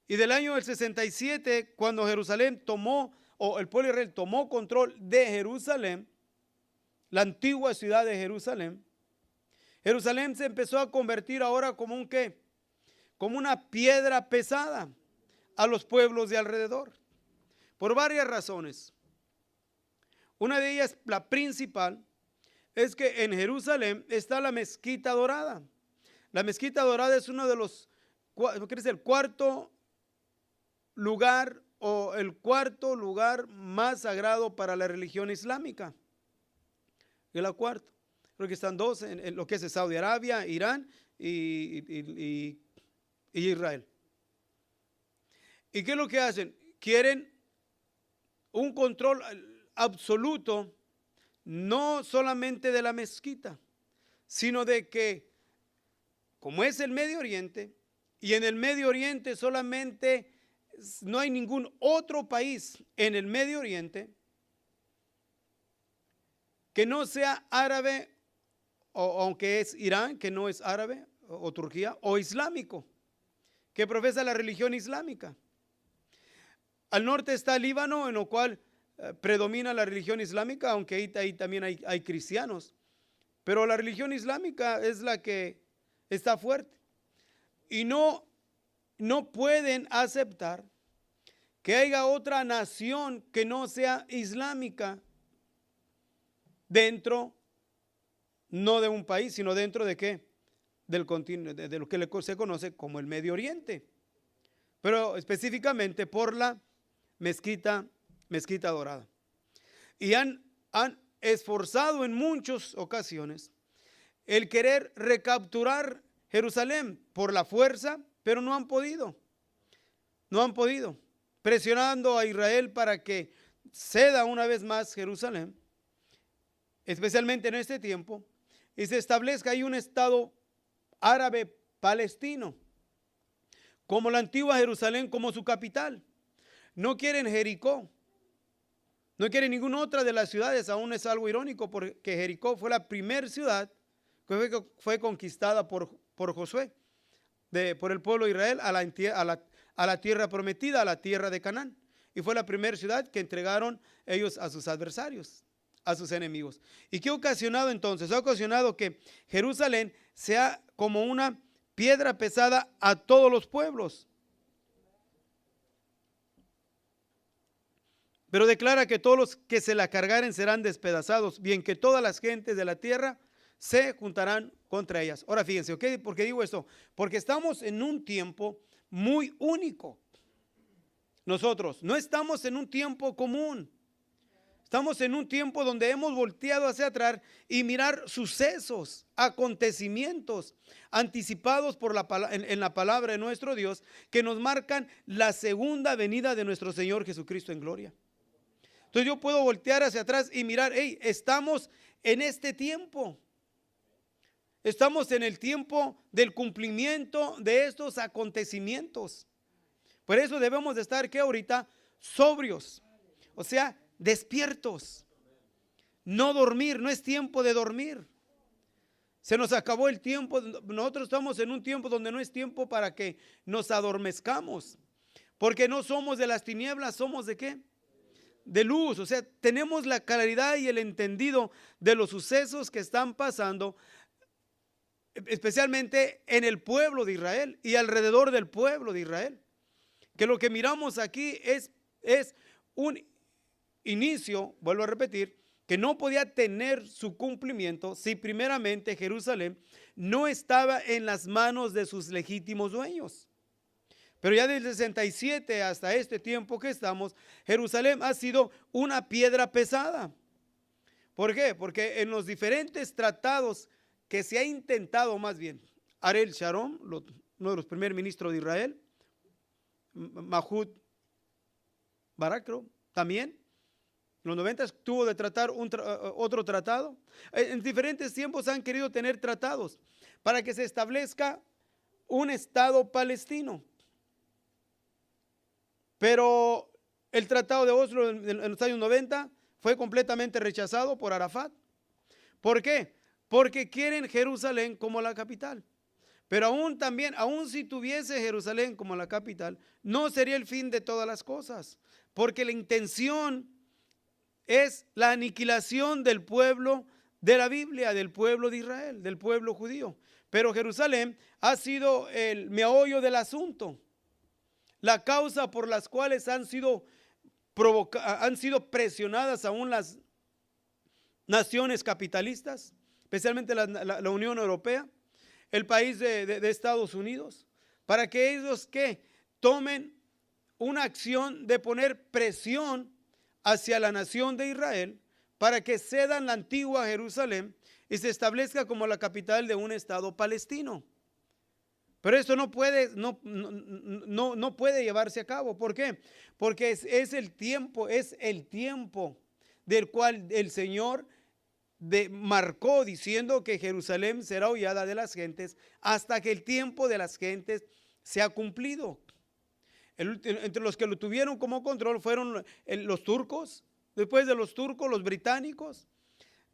Y del año del 67, cuando Jerusalén el pueblo de Israel tomó control de Jerusalén, la antigua ciudad de Jerusalén, Jerusalén se empezó a convertir ahora como un ¿qué? Como una piedra pesada a los pueblos de alrededor, por varias razones. Una de ellas, la principal, es que en Jerusalén está la mezquita dorada. La mezquita dorada es uno de los, ¿qué es el cuarto lugar o el cuarto lugar más sagrado para la religión islámica? Es la cuarta. Creo que están dos en lo que es Saudi Arabia, Irán y Israel. ¿Y qué es lo que hacen? Quieren un control absoluto, no solamente de la mezquita, sino de que, como es el Medio Oriente, y en el Medio Oriente solamente no hay ningún otro país en el Medio Oriente que no sea árabe, o aunque es Irán, que no es árabe, o Turquía, o islámico, que profesa la religión islámica. Al norte está Líbano, en lo cual predomina la religión islámica, aunque ahí también hay cristianos, pero la religión islámica es la que está fuerte. Y no pueden aceptar que haya otra nación que no sea islámica dentro, no de un país, sino dentro de ¿qué? Del continente, de lo que se conoce como el Medio Oriente, pero específicamente por la mezquita dorada. Y han esforzado en muchas ocasiones el querer recapturar Jerusalén por la fuerza, pero no han podido, presionando a Israel para que ceda una vez más Jerusalén, especialmente en este tiempo, y se establezca ahí un estado árabe palestino, como la antigua Jerusalén, como su capital. No quieren Jericó, no quieren ninguna otra de las ciudades. Aún es algo irónico porque Jericó fue la primera ciudad que fue conquistada por Josué, por el pueblo de Israel a la tierra prometida, a la tierra de Canaán. Y fue la primera ciudad que entregaron ellos a sus adversarios, a sus enemigos. ¿Y qué ha ocasionado entonces? Ha ocasionado que Jerusalén sea como una piedra pesada a todos los pueblos. Pero declara que todos los que se la cargaren serán despedazados, bien que todas las gentes de la tierra se juntarán contra ellas. Ahora fíjense, ¿ok? ¿Por qué digo esto? Porque estamos en un tiempo muy único. Nosotros no estamos en un tiempo común. Estamos en un tiempo donde hemos volteado hacia atrás y mirar sucesos, acontecimientos anticipados en la palabra de nuestro Dios, que nos marcan la segunda venida de nuestro Señor Jesucristo en gloria. Entonces yo puedo voltear hacia atrás y mirar, estamos en este tiempo. Estamos en el tiempo del cumplimiento de estos acontecimientos. Por eso debemos de estar, ¿qué? Ahorita sobrios, o sea, despiertos. No dormir, no es tiempo de dormir. Se nos acabó el tiempo. Nosotros estamos en un tiempo donde no es tiempo para que nos adormezcamos, porque no somos de las tinieblas, somos ¿de qué? De luz. O sea, tenemos la claridad y el entendido de los sucesos que están pasando, especialmente en el pueblo de Israel y alrededor del pueblo de Israel. Que lo que miramos aquí es un inicio, vuelvo a repetir, que no podía tener su cumplimiento si primeramente Jerusalén no estaba en las manos de sus legítimos dueños. Pero ya del 67 hasta este tiempo que estamos, Jerusalén ha sido una piedra pesada. ¿Por qué? Porque en los diferentes tratados que se ha intentado, más bien, Ariel Sharon, uno de los primeros ministros de Israel, Mahmoud Barak también, en los 90 tuvo de tratar otro tratado. En diferentes tiempos han querido tener tratados para que se establezca un estado palestino. Pero el tratado de Oslo en los años 90 fue completamente rechazado por Arafat. ¿Por qué? Porque quieren Jerusalén como la capital. Pero aún si tuviese Jerusalén como la capital, no sería el fin de todas las cosas. Porque la intención es la aniquilación del pueblo de la Biblia, del pueblo de Israel, del pueblo judío. Pero Jerusalén ha sido el meollo del asunto, la causa por las cuales han sido presionadas aún las naciones capitalistas, especialmente la Unión Europea, el país de Estados Unidos, para que ellos que tomen una acción de poner presión hacia la nación de Israel para que cedan la antigua Jerusalén y se establezca como la capital de un estado palestino. Pero esto no puede llevarse a cabo. ¿Por qué? Porque es el tiempo del cual el Señor marcó diciendo que Jerusalén será hollada de las gentes hasta que el tiempo de las gentes se ha cumplido. Entre los que lo tuvieron como control fueron los turcos, después de los turcos los británicos.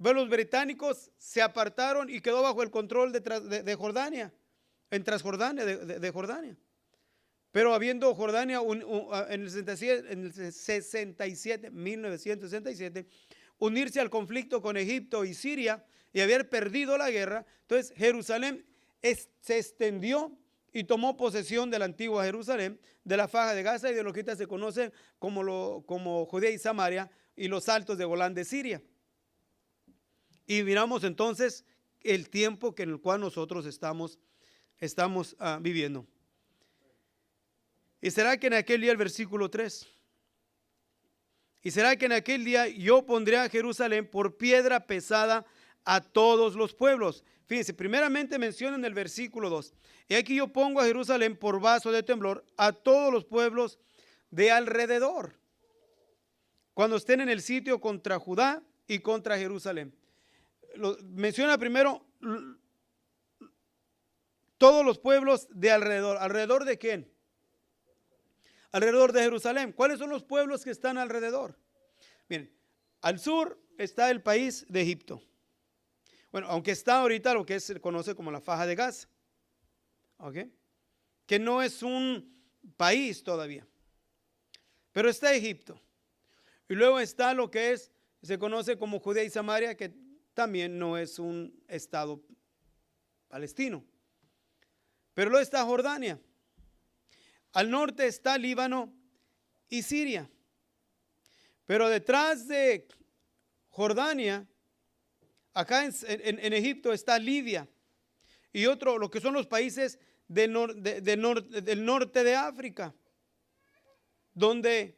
Pero los británicos se apartaron y quedó bajo el control de Jordania, en Transjordania, de Jordania. Pero habiendo Jordania en el 1967, unirse al conflicto con Egipto y Siria y haber perdido la guerra, entonces Jerusalén se extendió y tomó posesión de la antigua Jerusalén, de la faja de Gaza y de lo que ahorita se conoce como Judea y Samaria y los altos de Golán de Siria. Y miramos entonces el tiempo en el cual nosotros estamos viviendo. Y será que en aquel día, el versículo 3, y será que en aquel día yo pondré a Jerusalén por piedra pesada a todos los pueblos. Fíjense, primeramente menciona en el versículo 2, y aquí yo pongo a Jerusalén por vaso de temblor a todos los pueblos de alrededor, cuando estén en el sitio contra Judá y contra Jerusalén. Menciona primero todos los pueblos de alrededor. ¿Alrededor de quién? Alrededor de Jerusalén. ¿Cuáles son los pueblos que están alrededor? Miren, al sur está el país de Egipto. Bueno, aunque está ahorita lo que se conoce como la faja de Gaza, ¿ok? Que no es un país todavía, pero está Egipto. Y luego está lo que se conoce como Judea y Samaria, que también no es un estado palestino. Pero luego está Jordania. Al norte está Líbano y Siria. Pero detrás de Jordania, acá en Egipto está Libia y lo que son los países del norte de África, donde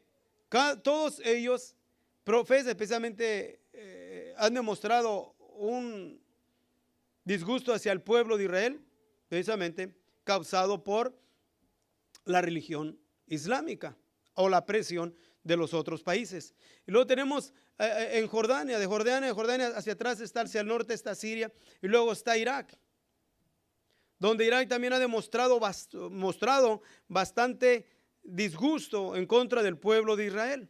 todos ellos profesan, especialmente han demostrado un disgusto hacia el pueblo de Israel, precisamente causado por la religión islámica o la presión de los otros países. Y luego tenemos en Jordania, de Jordania hacia atrás está, hacia el norte está Siria y luego está Irak, donde Irak también ha mostrado bastante disgusto en contra del pueblo de Israel.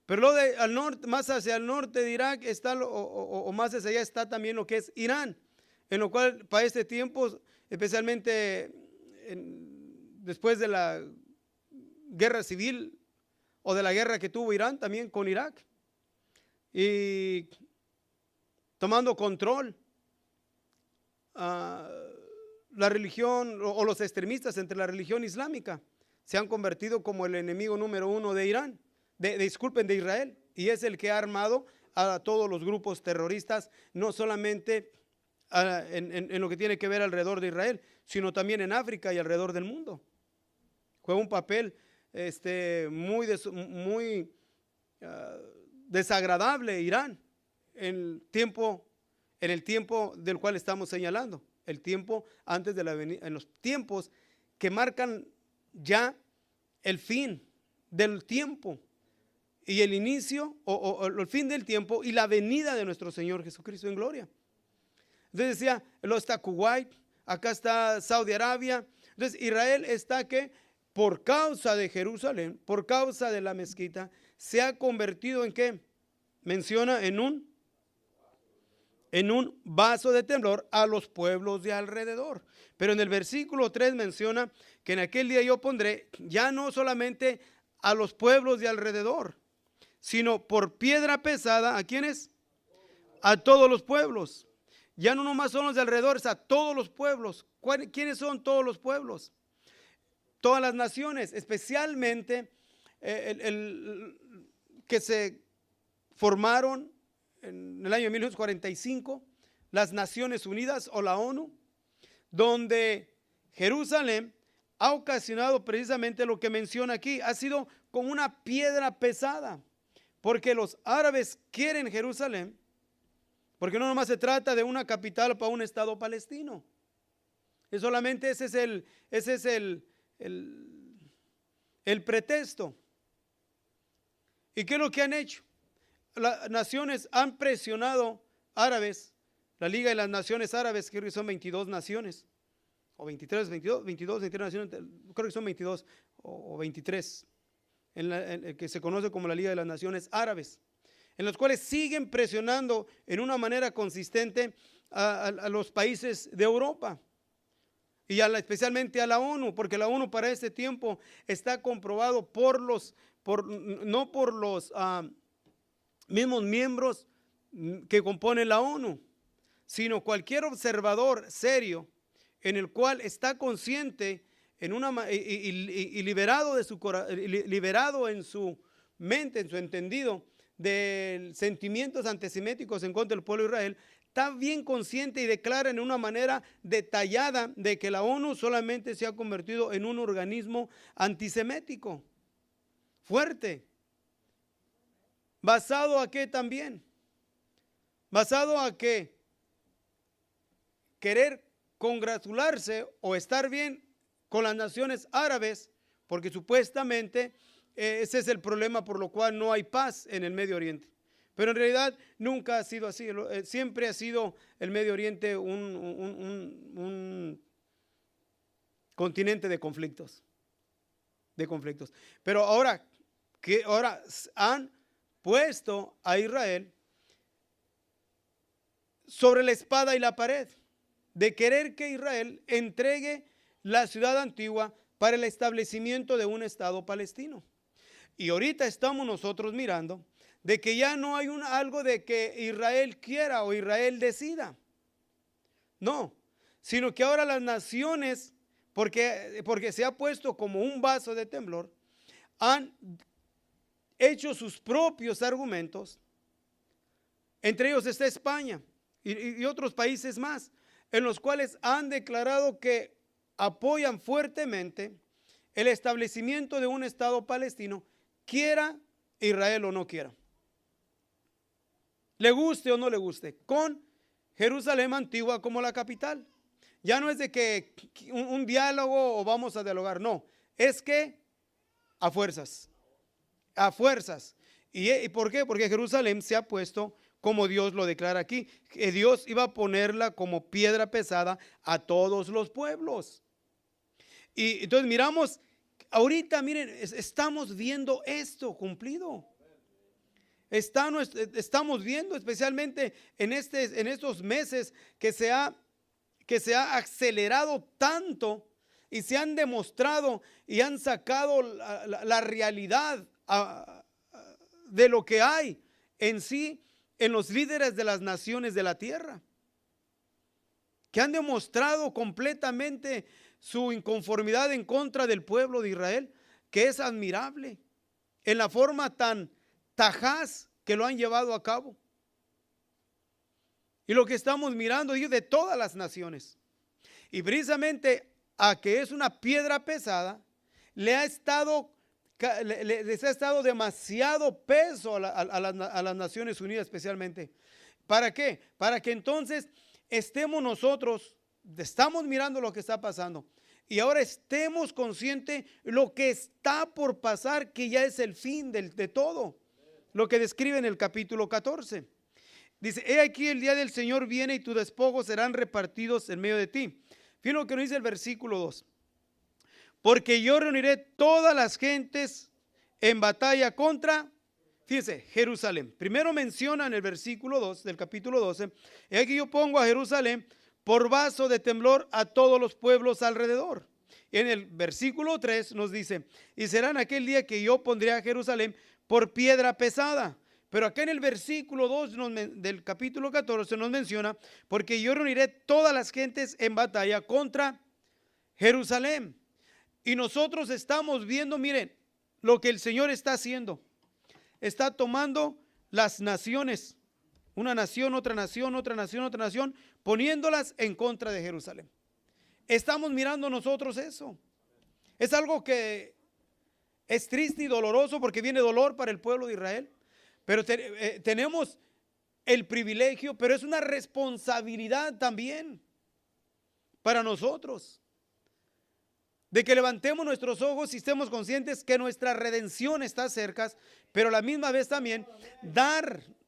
Pero luego al norte, más hacia el norte de Irak está, o más hacia allá está también lo que es Irán, en lo cual para este tiempo, especialmente después de la guerra civil o de la guerra que tuvo Irán también con Irak, y tomando control la religión o los extremistas entre la religión islámica se han convertido como el enemigo número uno de Irán, de Israel, y es el que ha armado a todos los grupos terroristas, no solamente en lo que tiene que ver alrededor de Israel, sino también en África y alrededor del mundo. Juega un papel muy desagradable Irán en el tiempo del cual estamos señalando, el tiempo antes de la venida, en los tiempos que marcan ya el fin del tiempo y el inicio o el fin del tiempo y la venida de nuestro Señor Jesucristo en gloria. Entonces decía, luego está Kuwait, acá está Saudi Arabia. Entonces Israel está que por causa de Jerusalén, por causa de la mezquita, se ha convertido en ¿qué? Menciona en un vaso de temblor a los pueblos de alrededor. Pero en el versículo 3 menciona que en aquel día yo pondré ya no solamente a los pueblos de alrededor, sino por piedra pesada, ¿a quiénes? a todos los pueblos. Ya no nomás son los de alrededor, es a todos los pueblos. ¿Quiénes son todos los pueblos? Todas las naciones, especialmente que se formaron en el año 1945, las Naciones Unidas o la ONU, donde Jerusalén ha ocasionado precisamente lo que menciona aquí. Ha sido como una piedra pesada, porque los árabes quieren Jerusalén, porque no nomás se trata de una capital para un estado palestino. Es solamente ese es el pretexto. ¿Y qué es lo que han hecho? Las naciones han presionado árabes, la Liga de las Naciones Árabes, creo que son 22 naciones, o 23 naciones, creo que son 22 o 23, que se conoce como la Liga de las Naciones Árabes, en los cuales siguen presionando en una manera consistente a los países de Europa y especialmente a la ONU, porque la ONU para este tiempo está comprobado no por los mismos miembros que componen la ONU, sino cualquier observador serio en el cual está consciente y liberado liberado en su mente, en su entendido de sentimientos antisemitéticos en contra del pueblo de Israel, está bien consciente y declara en una manera detallada de que la ONU solamente se ha convertido en un organismo antisemético fuerte. ¿Basado a qué también? Basado a que querer congratularse o estar bien con las naciones árabes, porque supuestamente ese es el problema por lo cual no hay paz en el Medio Oriente. Pero en realidad nunca ha sido así. Siempre ha sido el Medio Oriente un continente de conflictos. Pero ahora han puesto a Israel sobre la espada y la pared, de querer que Israel entregue la ciudad antigua para el establecimiento de un estado palestino. Y ahorita estamos nosotros mirando de que ya no hay algo de que Israel quiera o Israel decida. No, sino que ahora las naciones, porque se ha puesto como un vaso de temblor, han hecho sus propios argumentos. Entre ellos está España y otros países más, en los cuales han declarado que apoyan fuertemente el establecimiento de un estado palestino, quiera Israel o no quiera, le guste o no le guste, con Jerusalén antigua como la capital. Ya no es de que un diálogo o vamos a dialogar, no, es que a fuerzas. ¿Y por qué? Porque Jerusalén se ha puesto como Dios lo declara aquí, que Dios iba a ponerla como piedra pesada a todos los pueblos. Y entonces miramos, ahorita miren, estamos viendo esto cumplido. Estamos viendo especialmente en estos meses que se ha acelerado tanto y se han demostrado y han sacado la realidad de lo que hay en sí en los líderes de las naciones de la tierra, que han demostrado completamente su inconformidad en contra del pueblo de Israel, que es admirable en la forma tan tajaz que lo han llevado a cabo. Y lo que estamos mirando de todas las naciones, y precisamente a que es una piedra pesada, les ha estado demasiado peso a las Naciones Unidas especialmente. ¿Para qué? Para que entonces estamos mirando lo que está pasando y ahora estemos conscientes lo que está por pasar, que ya es el fin de todo, lo que describe en el capítulo 14. Dice: he aquí el día del Señor viene y tus despojos serán repartidos en medio de ti. Fíjense lo que nos dice el versículo 2. Porque yo reuniré todas las gentes en batalla contra, fíjese, Jerusalén. Primero menciona en el versículo 2 del capítulo 12, y aquí yo pongo a Jerusalén por vaso de temblor a todos los pueblos alrededor. Y en el versículo 3 nos dice: y será en aquel día que yo pondré a Jerusalén por piedra pesada, Pero acá en el versículo 2 del capítulo 14 nos menciona, porque yo reuniré todas las gentes en batalla contra Jerusalén. Y nosotros estamos viendo, miren, lo que el Señor está haciendo. Está tomando las naciones, una nación, otra nación, otra nación, otra nación, poniéndolas en contra de Jerusalén. Estamos mirando nosotros eso. Es algo que es triste y doloroso porque viene dolor para el pueblo de Israel. Pero tenemos el privilegio, pero es una responsabilidad también para nosotros, de que levantemos nuestros ojos y estemos conscientes que nuestra redención está cerca, pero a la misma vez también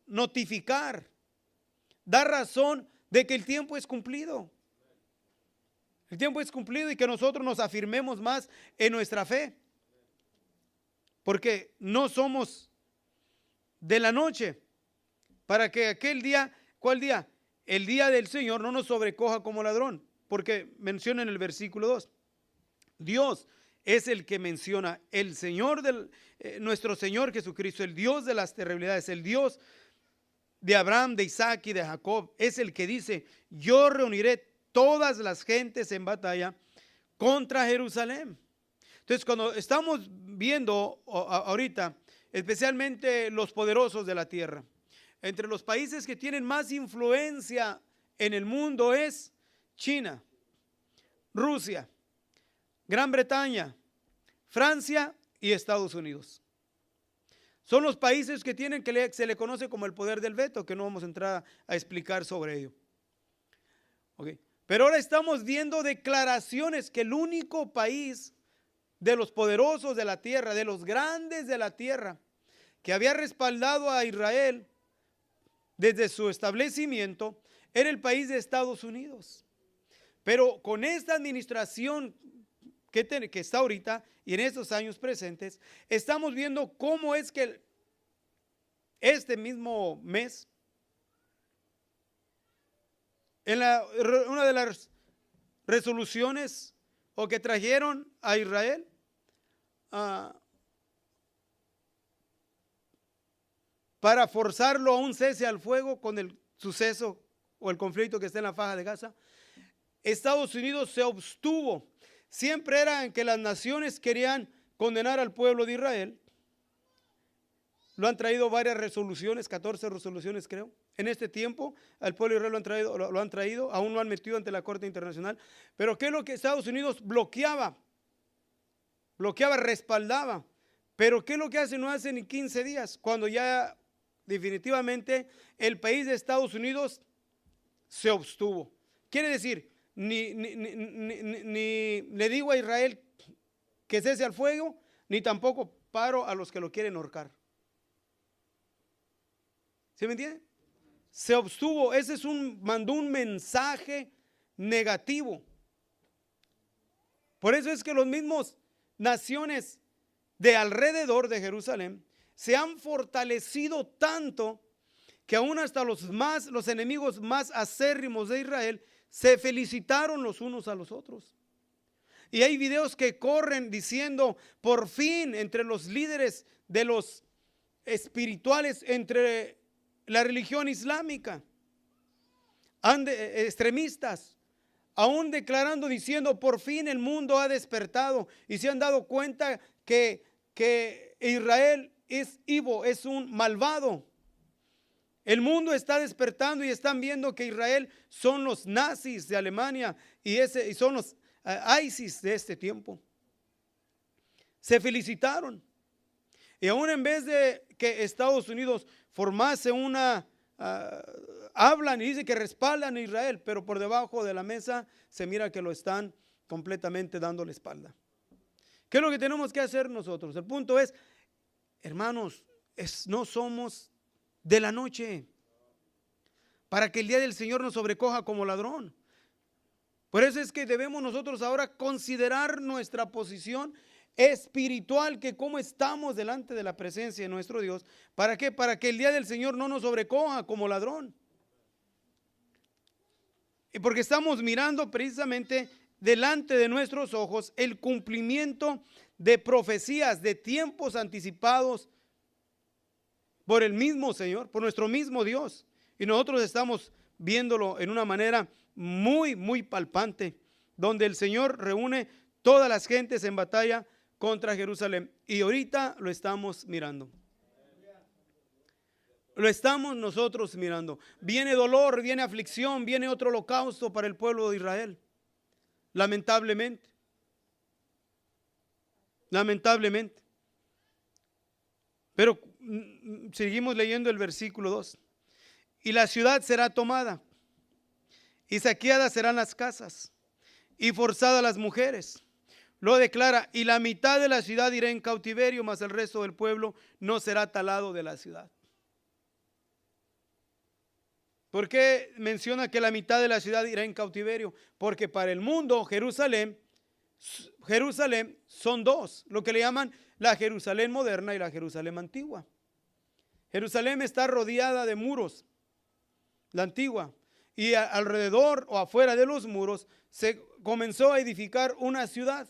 notificar, dar razón de que el tiempo es cumplido. El tiempo es cumplido y que nosotros nos afirmemos más en nuestra fe, porque no somos de la noche, para que aquel día, ¿cuál día? El día del Señor no nos sobrecoja como ladrón, porque menciona en el versículo 2. Dios es el que menciona, el Señor nuestro Señor Jesucristo, el Dios de las terribilidades, el Dios de Abraham, de Isaac y de Jacob, es el que dice: yo reuniré todas las gentes en batalla contra Jerusalén. Entonces, cuando estamos viendo ahorita, especialmente los poderosos de la tierra, entre los países que tienen más influencia en el mundo es China, Rusia, Gran Bretaña, Francia y Estados Unidos. Son los países que tienen, se le conoce como el poder del veto, que no vamos a entrar a explicar sobre ello. Okay. Pero ahora estamos viendo declaraciones que el único país de los poderosos de la tierra, de los grandes de la tierra, que había respaldado a Israel desde su establecimiento, era el país de Estados Unidos. Pero con esta administración que está ahorita y en estos años presentes, estamos viendo cómo es que este mismo mes, en una de las resoluciones o que trajeron a Israel, para forzarlo a un cese al fuego con el suceso o el conflicto que está en la Faja de Gaza, Estados Unidos se abstuvo. Siempre era en que las naciones querían condenar al pueblo de Israel. Lo han traído varias resoluciones, 14 resoluciones creo. En este tiempo al pueblo de Israel lo han traído, aún lo han metido ante la Corte Internacional. Pero ¿qué es lo que Estados Unidos bloqueaba? Respaldaba. Pero ¿qué es lo que hace? No hace ni 15 días, cuando ya definitivamente el país de Estados Unidos se abstuvo. Quiere decir, ni le digo a Israel que cese al fuego, ni tampoco paro a los que lo quieren ahorcar. ¿Sí me entiende? Se abstuvo. Mandó un mensaje negativo. Por eso es que los mismos naciones de alrededor de Jerusalén se han fortalecido tanto que aún hasta los enemigos más acérrimos de Israel se felicitaron los unos a los otros. Y hay videos que corren diciendo, por fin, entre los líderes de los espirituales, entre la religión islámica, extremistas, aún declarando, diciendo, por fin el mundo ha despertado y se han dado cuenta que Israel es evil, es un malvado. El mundo está despertando y están viendo que Israel son los nazis de Alemania y son los ISIS de este tiempo. Se felicitaron. Y aún en vez de que Estados Unidos formase hablan y dicen que respaldan a Israel, pero por debajo de la mesa se mira que lo están completamente dando la espalda. ¿Qué es lo que tenemos que hacer nosotros? El punto es, hermanos, no somos de la noche para que el día del Señor nos sobrecoja como ladrón. Por eso es que debemos nosotros ahora considerar nuestra posición espiritual, que cómo estamos delante de la presencia de nuestro Dios. ¿Para qué? Para que el día del Señor no nos sobrecoja como ladrón. Y porque estamos mirando precisamente delante de nuestros ojos el cumplimiento de profecías de tiempos anticipados por el mismo Señor, por nuestro mismo Dios. Y nosotros estamos viéndolo en una manera muy, muy palpante, donde el Señor reúne todas las gentes en batalla contra Jerusalén. Y ahorita lo estamos mirando. Lo estamos nosotros mirando. Viene dolor, viene aflicción, viene otro holocausto para el pueblo de Israel. Lamentablemente. Lamentablemente. Pero seguimos leyendo el versículo 2. Y la ciudad será tomada, y saqueadas serán las casas, y forzadas las mujeres. Lo declara, y la mitad de la ciudad irá en cautiverio, mas el resto del pueblo no será talado de la ciudad. ¿Por qué menciona que la mitad de la ciudad irá en cautiverio? Porque para el mundo Jerusalén son dos, lo que le llaman la Jerusalén moderna y la Jerusalén antigua. Jerusalén está rodeada de muros, la antigua, y alrededor o afuera de los muros se comenzó a edificar una ciudad,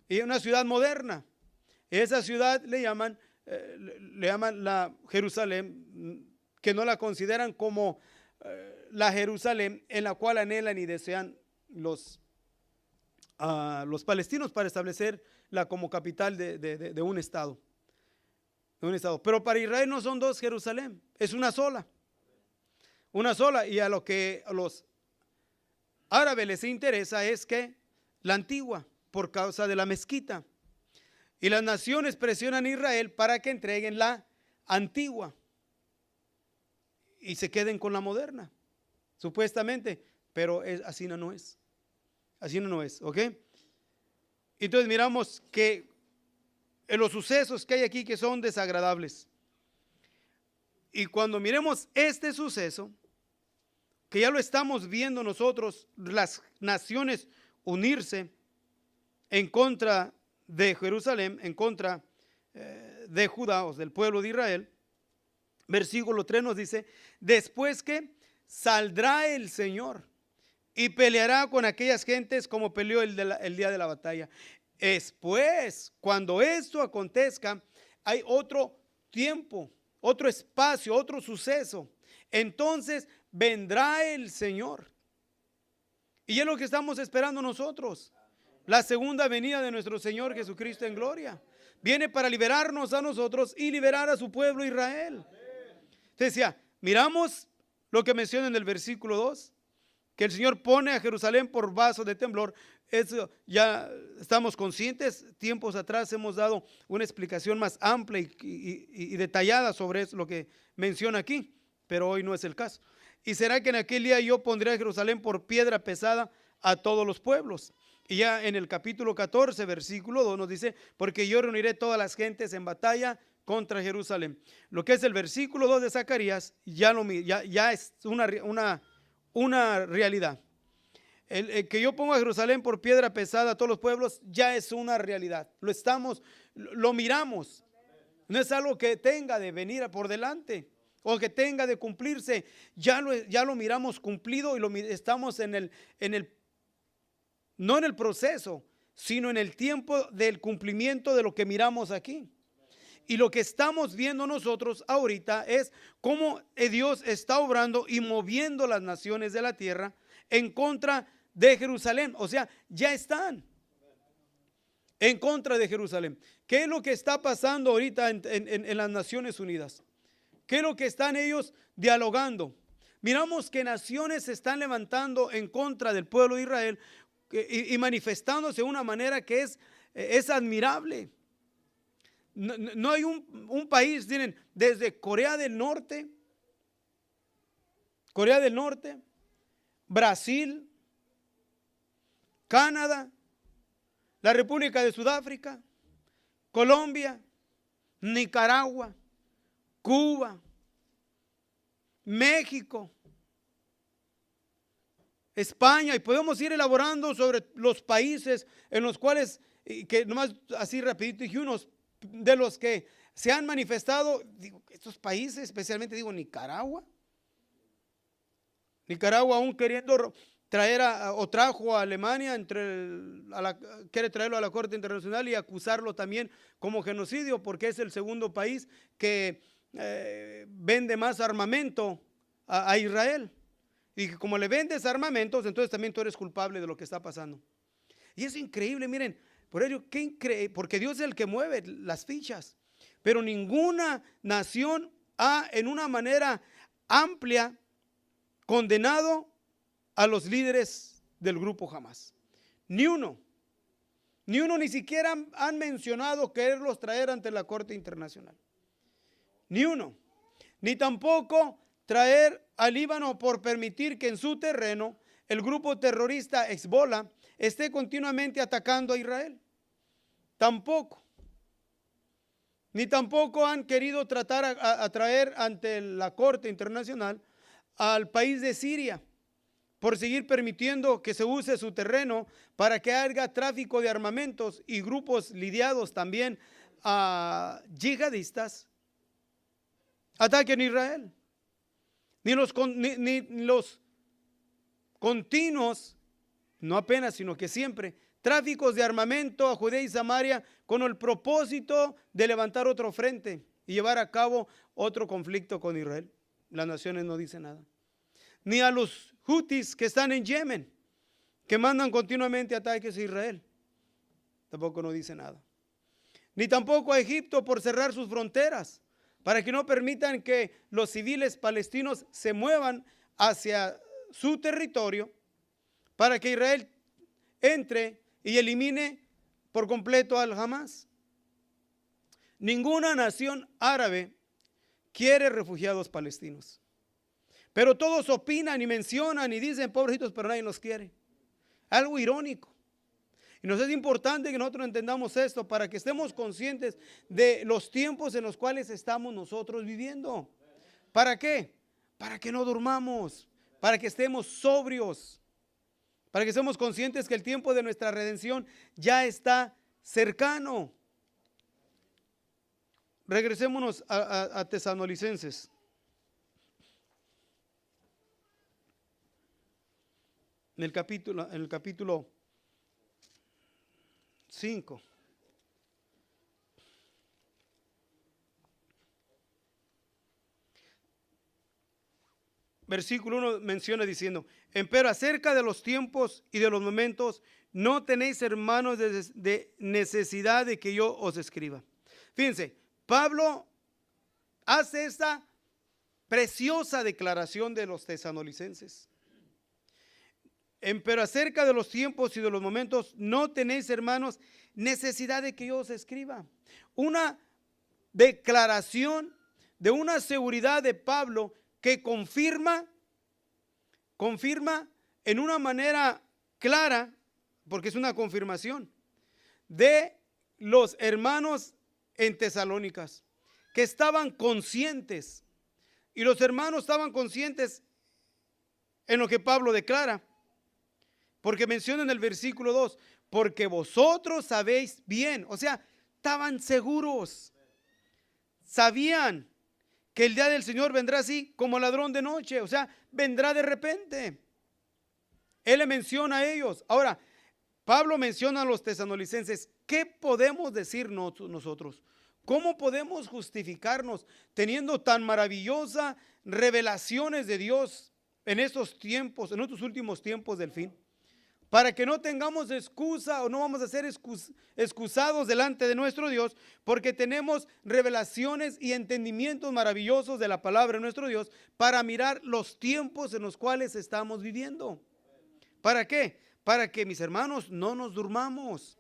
y una ciudad moderna. Esa ciudad le llaman la Jerusalén, que no la consideran como la Jerusalén en la cual anhelan y desean los palestinos para establecerla como capital de un estado. Pero para Israel no son dos Jerusalén, es una sola. Una sola, y a lo que a los árabes les interesa es que la antigua, por causa de la mezquita. Y las naciones presionan a Israel para que entreguen la antigua y se queden con la moderna, supuestamente, pero así no es. Así no es, ¿ok? Entonces miramos que en los sucesos que hay aquí que son desagradables. Y cuando miremos este suceso, que ya lo estamos viendo nosotros, las naciones unirse en contra de Jerusalén, en contra de Judá, o del pueblo de Israel. Versículo 3 nos dice, después que saldrá el Señor y peleará con aquellas gentes como peleó el día de la batalla. Después, cuando esto acontezca, hay otro tiempo, otro espacio, otro suceso. Entonces vendrá el Señor. Y es lo que estamos esperando nosotros. La segunda venida de nuestro Señor Jesucristo en gloria. Viene para liberarnos a nosotros y liberar a su pueblo Israel. Entonces decía, miramos lo que menciona en el versículo 2, que el Señor pone a Jerusalén por vaso de temblor. Eso ya estamos conscientes. Tiempos atrás hemos dado una explicación más amplia y detallada sobre eso, lo que menciona aquí, pero hoy no es el caso. Y será que en aquel día yo pondré a Jerusalén por piedra pesada a todos los pueblos. Y ya en el capítulo 14, versículo 2 nos dice, porque yo reuniré todas las gentes en batalla contra Jerusalén. Lo que es el versículo 2 de Zacarías ya es una realidad. El que yo ponga a Jerusalén por piedra pesada a todos los pueblos ya es una realidad. Lo miramos. No es algo que tenga de venir por delante o que tenga de cumplirse. Ya lo miramos cumplido y estamos no en el proceso, sino en el tiempo del cumplimiento de lo que miramos aquí. Y lo que estamos viendo nosotros ahorita es cómo Dios está obrando y moviendo las naciones de la tierra en contra de Jerusalén. O sea, ya están en contra de Jerusalén. ¿Qué es lo que está pasando ahorita en las Naciones Unidas? ¿Qué es lo que están ellos dialogando? Miramos que naciones se están levantando en contra del pueblo de Israel y manifestándose de una manera que es admirable. No hay un país, tienen desde Corea del Norte, Brasil, Canadá, la República de Sudáfrica, Colombia, Nicaragua, Cuba, México, España, y podemos ir elaborando sobre los países en los cuales, que nomás así rapidito dije unos de los que se han manifestado, digo, estos países, especialmente digo Nicaragua aún queriendo trajo a Alemania, quiere traerlo a la Corte Internacional y acusarlo también como genocidio, porque es el segundo país que vende más armamento a Israel. Y que como le vendes armamentos, entonces también tú eres culpable de lo que está pasando. Y es increíble, miren, por ello, porque Dios es el que mueve las fichas. Pero ninguna nación ha en una manera amplia condenado a los líderes del grupo Hamás. Ni uno ni siquiera han mencionado quererlos traer ante la Corte Internacional. Ni uno. Ni tampoco traer al Líbano por permitir que en su terreno el grupo terrorista Hezbollah esté continuamente atacando a Israel. Tampoco. Ni tampoco han querido tratar a traer ante la Corte Internacional al país de Siria por seguir permitiendo que se use su terreno para que haya tráfico de armamentos y grupos lidiados también a yihadistas ataquen a Israel. Ni los continuos, no apenas, sino que siempre, tráficos de armamento a Judea y Samaria con el propósito de levantar otro frente y llevar a cabo otro conflicto con Israel. Las naciones no dicen nada. Ni a los Houthis que están en Yemen, que mandan continuamente ataques a Israel. Tampoco no dice nada. Ni tampoco a Egipto por cerrar sus fronteras, para que no permitan que los civiles palestinos se muevan hacia su territorio, para que Israel entre y elimine por completo al Hamás. Ninguna nación árabe quiere refugiados palestinos. Pero todos opinan y mencionan y dicen, pobrecitos, pero nadie los quiere. Algo irónico. Y nos es importante que nosotros entendamos esto para que estemos conscientes de los tiempos en los cuales estamos nosotros viviendo. ¿Para qué? Para que no durmamos, para que estemos sobrios, para que estemos conscientes que el tiempo de nuestra redención ya está cercano. Regresémonos a Tesalonicenses. En el capítulo 5. Versículo 1 menciona diciendo, empero acerca de los tiempos y de los momentos, no tenéis, hermanos, de necesidad de que yo os escriba. Fíjense, Pablo hace esta preciosa declaración de los tesalonicenses. Pero acerca de los tiempos y de los momentos, no tenéis, hermanos, necesidad de que yo os escriba. Una declaración de una seguridad de Pablo que confirma en una manera clara, porque es una confirmación, de los hermanos en Tesalónicas, que estaban conscientes, y los hermanos estaban conscientes en lo que Pablo declara. Porque menciona en el versículo 2, porque vosotros sabéis bien, o sea, estaban seguros, sabían que el día del Señor vendrá así como ladrón de noche, o sea, vendrá de repente. Él le menciona a ellos. Ahora, Pablo menciona a los tesalonicenses. ¿Qué podemos decir nosotros? ¿Cómo podemos justificarnos teniendo tan maravillosas revelaciones de Dios en estos tiempos, en estos últimos tiempos del fin? Para que no tengamos excusa o no vamos a ser excusados delante de nuestro Dios, porque tenemos revelaciones y entendimientos maravillosos de la palabra de nuestro Dios para mirar los tiempos en los cuales estamos viviendo. ¿Para qué? Para que, mis hermanos, no nos durmamos.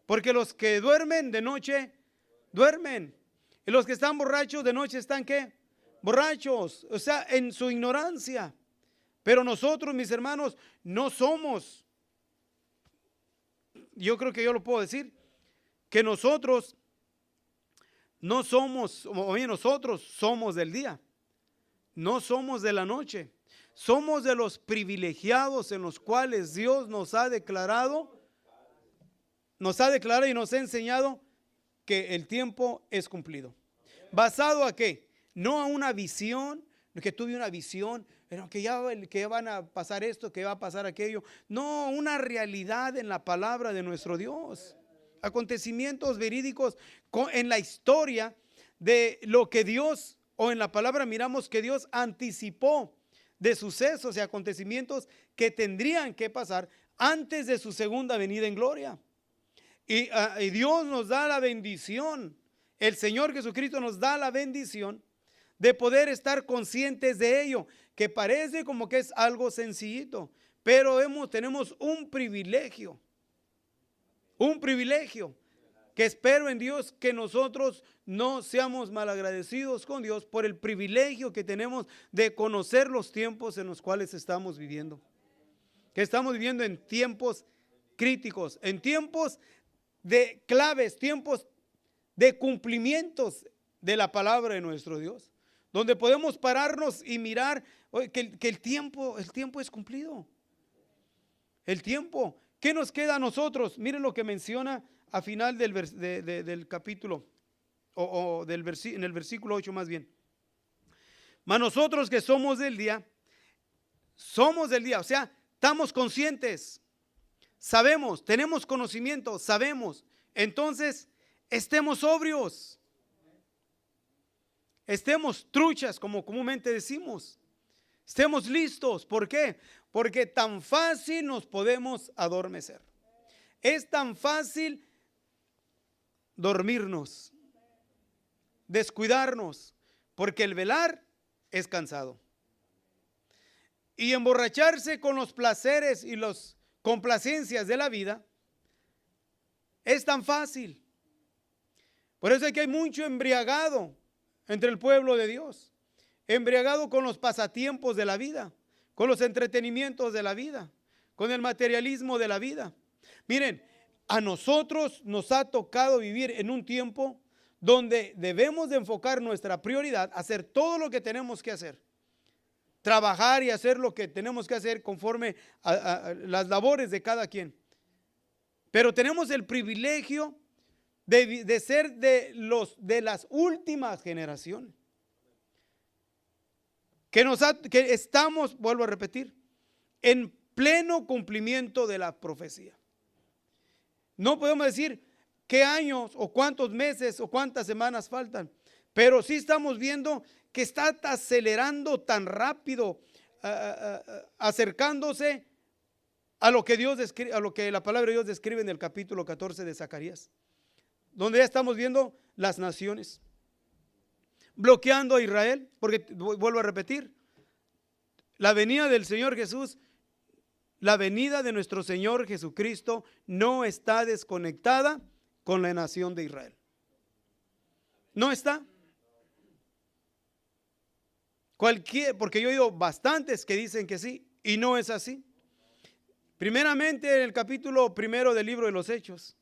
Porque los que duermen de noche, duermen. Y los que están borrachos de noche están, ¿qué? Borrachos, o sea, en su ignorancia. Pero nosotros, mis hermanos, no somos, yo creo que yo lo puedo decir, que nosotros no somos, o bien nosotros somos del día, no somos de la noche, somos de los privilegiados en los cuales Dios nos ha declarado y nos ha enseñado que el tiempo es cumplido. ¿Basado a qué? No a una visión, que tuve una visión, pero que ya van a pasar esto, que va a pasar aquello. No, una realidad en la palabra de nuestro Dios. Acontecimientos verídicos en la historia de lo que Dios, o en la palabra miramos que Dios anticipó de sucesos y acontecimientos que tendrían que pasar antes de su segunda venida en gloria. Y Dios nos da la bendición, el Señor Jesucristo nos da la bendición de poder estar conscientes de ello, que parece como que es algo sencillito, pero tenemos un privilegio, que espero en Dios que nosotros no seamos malagradecidos con Dios por el privilegio que tenemos de conocer los tiempos en los cuales estamos viviendo. Que estamos viviendo en tiempos críticos, en tiempos de claves, tiempos de cumplimientos de la palabra de nuestro Dios, donde podemos pararnos y mirar que el tiempo es cumplido. El tiempo, ¿qué nos queda a nosotros? Miren lo que menciona a final del capítulo, en el versículo 8 más bien. Mas nosotros que somos del día, o sea, estamos conscientes, sabemos, tenemos conocimiento, sabemos. Entonces, estemos sobrios, estemos truchas, como comúnmente decimos. Estemos listos. ¿Por qué? Porque tan fácil nos podemos adormecer. Es tan fácil dormirnos, descuidarnos, porque el velar es cansado. Y emborracharse con los placeres y las complacencias de la vida es tan fácil. Por eso es que hay mucho embriagado entre el pueblo de Dios, embriagado con los pasatiempos de la vida, con los entretenimientos de la vida, con el materialismo de la vida. Miren, a nosotros nos ha tocado vivir en un tiempo donde debemos de enfocar nuestra prioridad, hacer todo lo que tenemos que hacer, trabajar y hacer lo que tenemos que hacer conforme a las labores de cada quien. Pero tenemos el privilegio de ser de las últimas generaciones. Que estamos, vuelvo a repetir, en pleno cumplimiento de la profecía. No podemos decir qué años o cuántos meses o cuántas semanas faltan, pero sí estamos viendo que está acelerando tan rápido, acercándose a lo que a lo que la palabra de Dios describe en el capítulo 14 de Zacarías, donde ya estamos viendo las naciones bloqueando a Israel, porque vuelvo a repetir, la venida del Señor Jesús, la venida de nuestro Señor Jesucristo no está desconectada con la nación de Israel. No está. Porque yo he oído bastantes que dicen que sí, y no es así. Primeramente en el capítulo 1 del libro de los Hechos,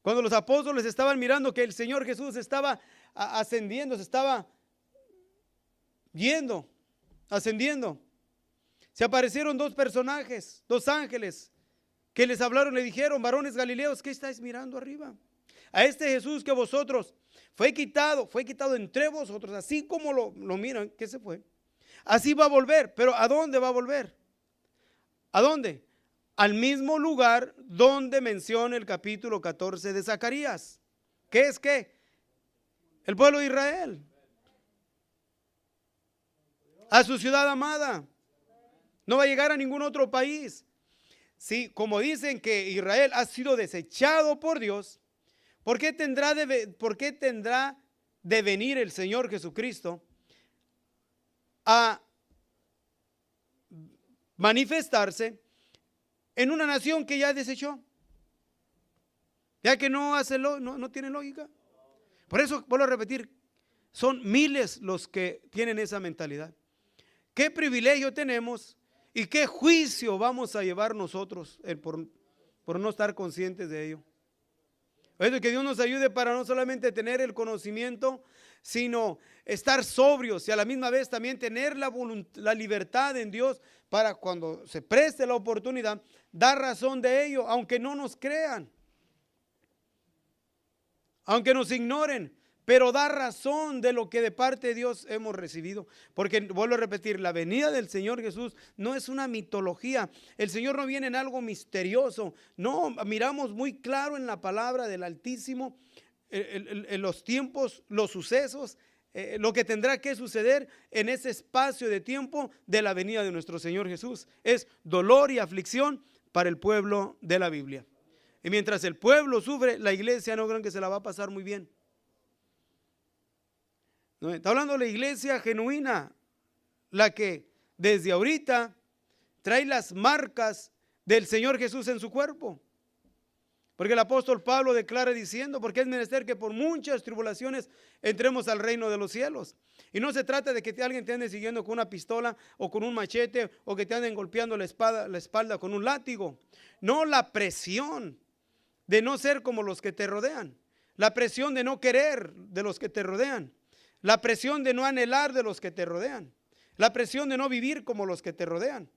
cuando los apóstoles estaban mirando que el Señor Jesús estaba ascendiendo, se estaba yendo, ascendiendo, se aparecieron dos personajes, dos ángeles, que les hablaron, le dijeron: varones galileos, ¿qué estáis mirando arriba? A este Jesús que vosotros fue quitado entre vosotros, así como lo miran, que se fue, así va a volver. Pero ¿a dónde va a volver? ¿A dónde? Al mismo lugar donde menciona el capítulo 14 de Zacarías. ¿Qué es qué? El pueblo de Israel. A su ciudad amada. No va a llegar a ningún otro país. Sí, como dicen que Israel ha sido desechado por Dios, ¿por qué tendrá de venir el Señor Jesucristo a manifestarse en una nación que ya desechó? Ya que no tiene lógica. Por eso, vuelvo a repetir, son miles los que tienen esa mentalidad. ¿Qué privilegio tenemos y qué juicio vamos a llevar nosotros por no estar conscientes de ello? Es que Dios nos ayude para no solamente tener el conocimiento, sino estar sobrios y a la misma vez también tener la libertad en Dios para cuando se preste la oportunidad, dar razón de ello, aunque no nos crean, aunque nos ignoren, pero da razón de lo que de parte de Dios hemos recibido. Porque vuelvo a repetir, la venida del Señor Jesús no es una mitología. El Señor no viene en algo misterioso. No, miramos muy claro en la palabra del Altísimo en los tiempos, los sucesos, lo que tendrá que suceder en ese espacio de tiempo de la venida de nuestro Señor Jesús. Es dolor y aflicción para el pueblo de la Biblia. Y mientras el pueblo sufre, la iglesia no creen que se la va a pasar muy bien. ¿No? Está hablando de la iglesia genuina, la que desde ahorita trae las marcas del Señor Jesús en su cuerpo. Porque el apóstol Pablo declara diciendo, porque es menester que por muchas tribulaciones entremos al reino de los cielos. Y no se trata de que alguien te ande siguiendo con una pistola o con un machete o que te anden golpeando la espalda con un látigo. No, la presión de no ser como los que te rodean. La presión de no querer de los que te rodean. La presión de no anhelar de los que te rodean. La presión de no vivir como los que te rodean.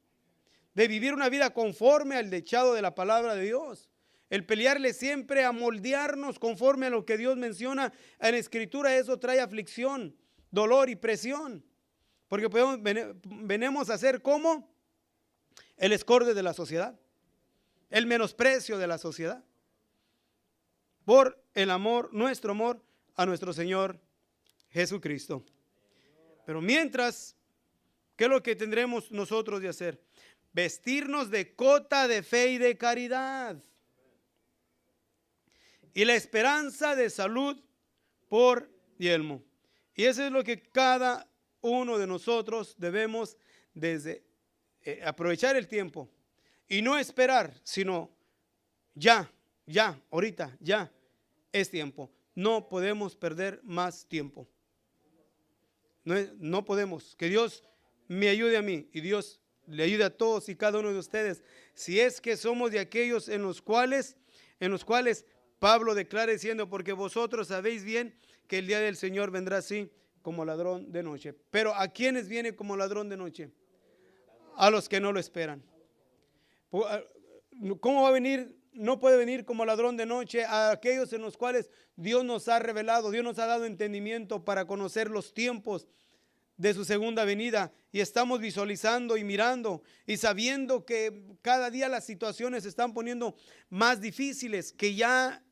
De vivir una vida conforme al dechado de la palabra de Dios. El pelearle siempre a moldearnos conforme a lo que Dios menciona en la Escritura, eso trae aflicción, dolor y presión. Porque venimos a ser como el escorde de la sociedad, el menosprecio de la sociedad, por el amor, nuestro amor a nuestro Señor Jesucristo. Pero mientras, ¿qué es lo que tendremos nosotros de hacer? Vestirnos de cota de fe y de caridad. Y la esperanza de salud por yelmo. Y eso es lo que cada uno de nosotros debemos desde aprovechar el tiempo y no esperar, sino ya, ahorita, ya es tiempo. No podemos perder más tiempo. No podemos. Que Dios me ayude a mí y Dios le ayude a todos y cada uno de ustedes. Si es que somos de aquellos en los cuales Pablo declara diciendo, porque vosotros sabéis bien que el día del Señor vendrá así como ladrón de noche. Pero ¿a quiénes viene como ladrón de noche? A los que no lo esperan. ¿Cómo va a venir? No puede venir como ladrón de noche a aquellos en los cuales Dios nos ha revelado, Dios nos ha dado entendimiento para conocer los tiempos de su segunda venida, y estamos visualizando y mirando y sabiendo que cada día las situaciones se están poniendo más difíciles, que ya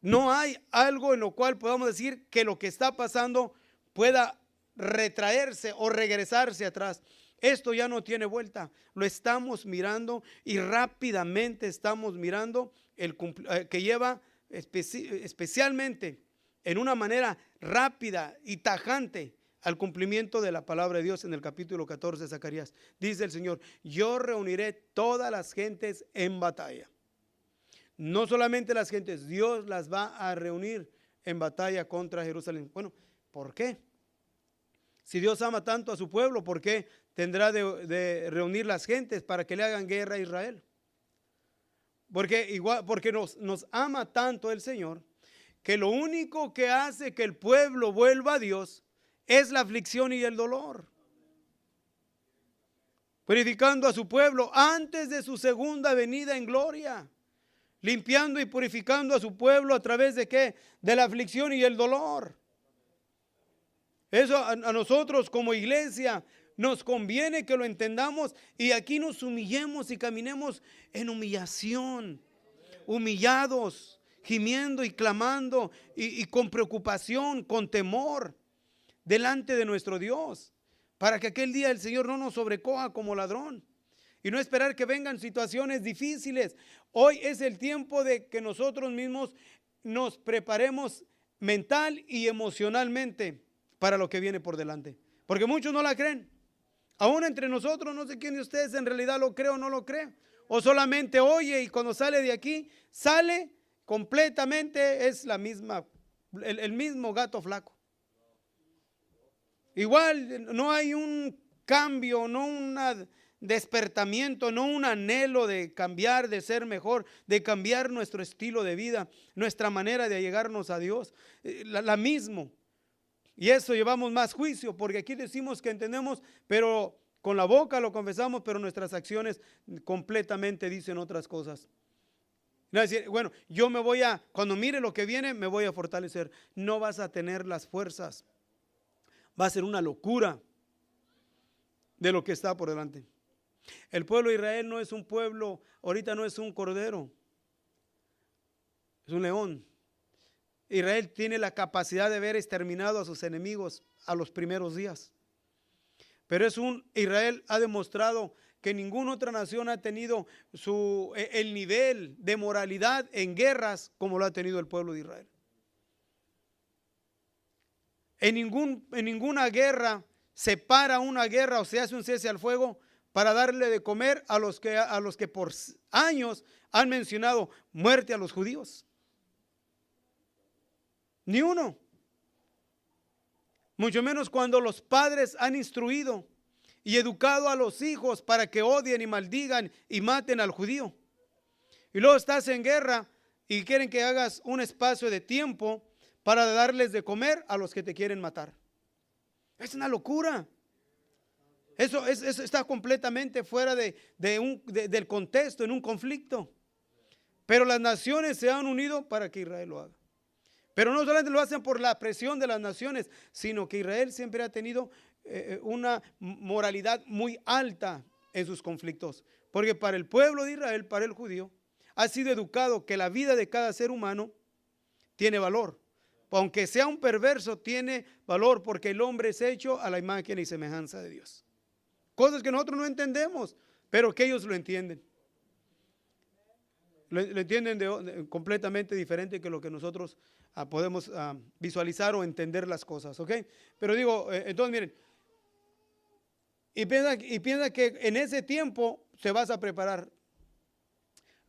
no hay algo en lo cual podamos decir que lo que está pasando pueda retraerse o regresarse atrás. Esto ya no tiene vuelta, lo estamos mirando y rápidamente estamos mirando que lleva especialmente en una manera rápida y tajante al cumplimiento de la palabra de Dios en el capítulo 14 de Zacarías. Dice el Señor, yo reuniré todas las gentes en batalla. No solamente las gentes, Dios las va a reunir en batalla contra Jerusalén. Bueno, ¿por qué? Si Dios ama tanto a su pueblo, ¿por qué tendrá de reunir las gentes para que le hagan guerra a Israel? Porque nos ama tanto el Señor, que lo único que hace que el pueblo vuelva a Dios es la aflicción y el dolor. Purificando a su pueblo antes de su segunda venida en gloria. Limpiando y purificando a su pueblo a través de ¿qué? De la aflicción y el dolor. Eso a nosotros como iglesia nos conviene que lo entendamos y aquí nos humillemos y caminemos en humillación, humillados, gimiendo y clamando y con preocupación, con temor delante de nuestro Dios, para que aquel día el Señor no nos sobrecoja como ladrón. Y no esperar que vengan situaciones difíciles. Hoy es el tiempo de que nosotros mismos nos preparemos mental y emocionalmente para lo que viene por delante. Porque muchos no la creen. Aún entre nosotros, no sé quién de ustedes en realidad lo cree o no lo cree. O solamente oye y cuando sale de aquí, sale completamente, es la misma, el mismo gato flaco. Igual no hay un cambio, no un despertamiento, no un anhelo de cambiar, de ser mejor, de cambiar nuestro estilo de vida, nuestra manera de llegarnos a Dios, la mismo. Y eso llevamos más juicio, porque aquí decimos que entendemos, pero con la boca lo confesamos, pero nuestras acciones completamente dicen otras cosas. No decir, bueno, cuando mire lo que viene, me voy a fortalecer. No vas a tener las fuerzas. Va a ser una locura de lo que está por delante. El pueblo de Israel no es un pueblo, ahorita no es un cordero, es un león. Israel tiene la capacidad de ver exterminado a sus enemigos a los primeros días. Pero Israel ha demostrado que ninguna otra nación ha tenido el nivel de moralidad en guerras como lo ha tenido el pueblo de Israel. En ninguna guerra se para una guerra o se hace un cese al fuego para darle de comer a los que por años han mencionado muerte a los judíos. Ni uno. Mucho menos cuando los padres han instruido y educado a los hijos para que odien y maldigan y maten al judío. Y luego estás en guerra y quieren que hagas un espacio de tiempo para darles de comer a los que te quieren matar. Es una locura. Eso está completamente fuera del contexto, en un conflicto. Pero las naciones se han unido para que Israel lo haga. Pero no solamente lo hacen por la presión de las naciones, sino que Israel siempre ha tenido una moralidad muy alta en sus conflictos. Porque para el pueblo de Israel, para el judío, ha sido educado que la vida de cada ser humano tiene valor. Aunque sea un perverso, tiene valor porque el hombre es hecho a la imagen y semejanza de Dios. Cosas que nosotros no entendemos, pero que ellos lo entienden. Lo entienden completamente diferente que lo que nosotros podemos visualizar o entender las cosas, ¿ok? Pero digo, entonces miren, y piensa que en ese tiempo se vas a preparar.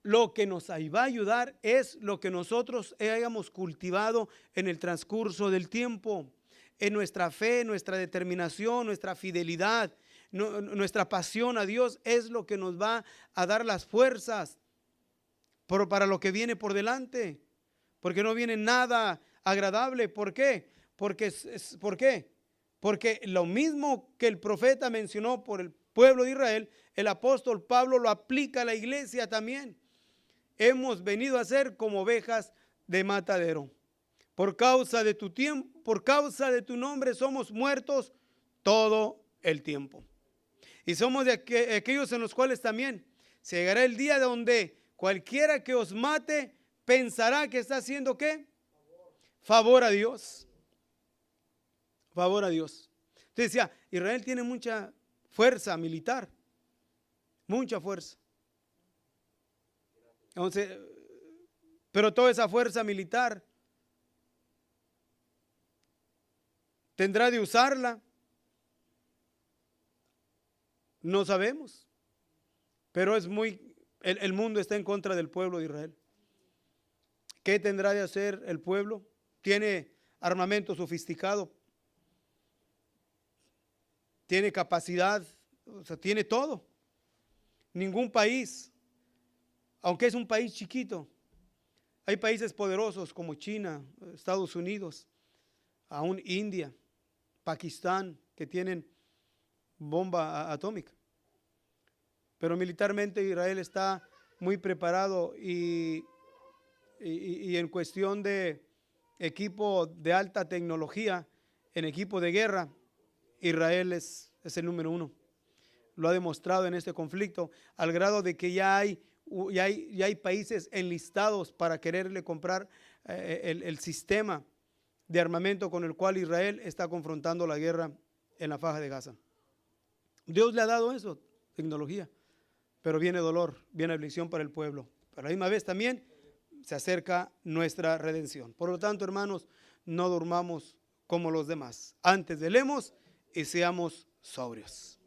Lo que nos va a ayudar es lo que nosotros hayamos cultivado en el transcurso del tiempo, en nuestra fe, nuestra determinación, nuestra fidelidad, nuestra pasión a Dios es lo que nos va a dar las fuerzas para lo que viene por delante, porque no viene nada agradable. ¿Por qué? ¿Por qué? Porque lo mismo que el profeta mencionó por el pueblo de Israel, el apóstol Pablo lo aplica a la iglesia también. Hemos venido a ser como ovejas de matadero. Por causa de tu tiempo, por causa de tu nombre somos muertos todo el tiempo. Y somos de aquellos en los cuales también se llegará el día donde cualquiera que os mate pensará que está haciendo ¿qué? Favor a Dios. Favor a Dios. Entonces decía, Israel tiene mucha fuerza militar. Mucha fuerza. Entonces, pero toda esa fuerza militar tendrá de usarla. No sabemos. Pero el mundo está en contra del pueblo de Israel. ¿Qué tendrá de hacer el pueblo? Tiene armamento sofisticado. Tiene capacidad, o sea, tiene todo. Ningún país, aunque es un país chiquito, hay países poderosos como China, Estados Unidos, aún India, Pakistán, que tienen bomba atómica. Pero militarmente Israel está muy preparado y en cuestión de equipo de alta tecnología, en equipo de guerra, Israel es el número uno. Lo ha demostrado en este conflicto, al grado de que ya hay países enlistados para quererle comprar el sistema de armamento con el cual Israel está confrontando la guerra en la faja de Gaza. Dios le ha dado eso, tecnología, pero viene dolor, viene aflicción para el pueblo. Pero a la misma vez también se acerca nuestra redención. Por lo tanto, hermanos, no durmamos como los demás. Antes velemos y seamos sobrios.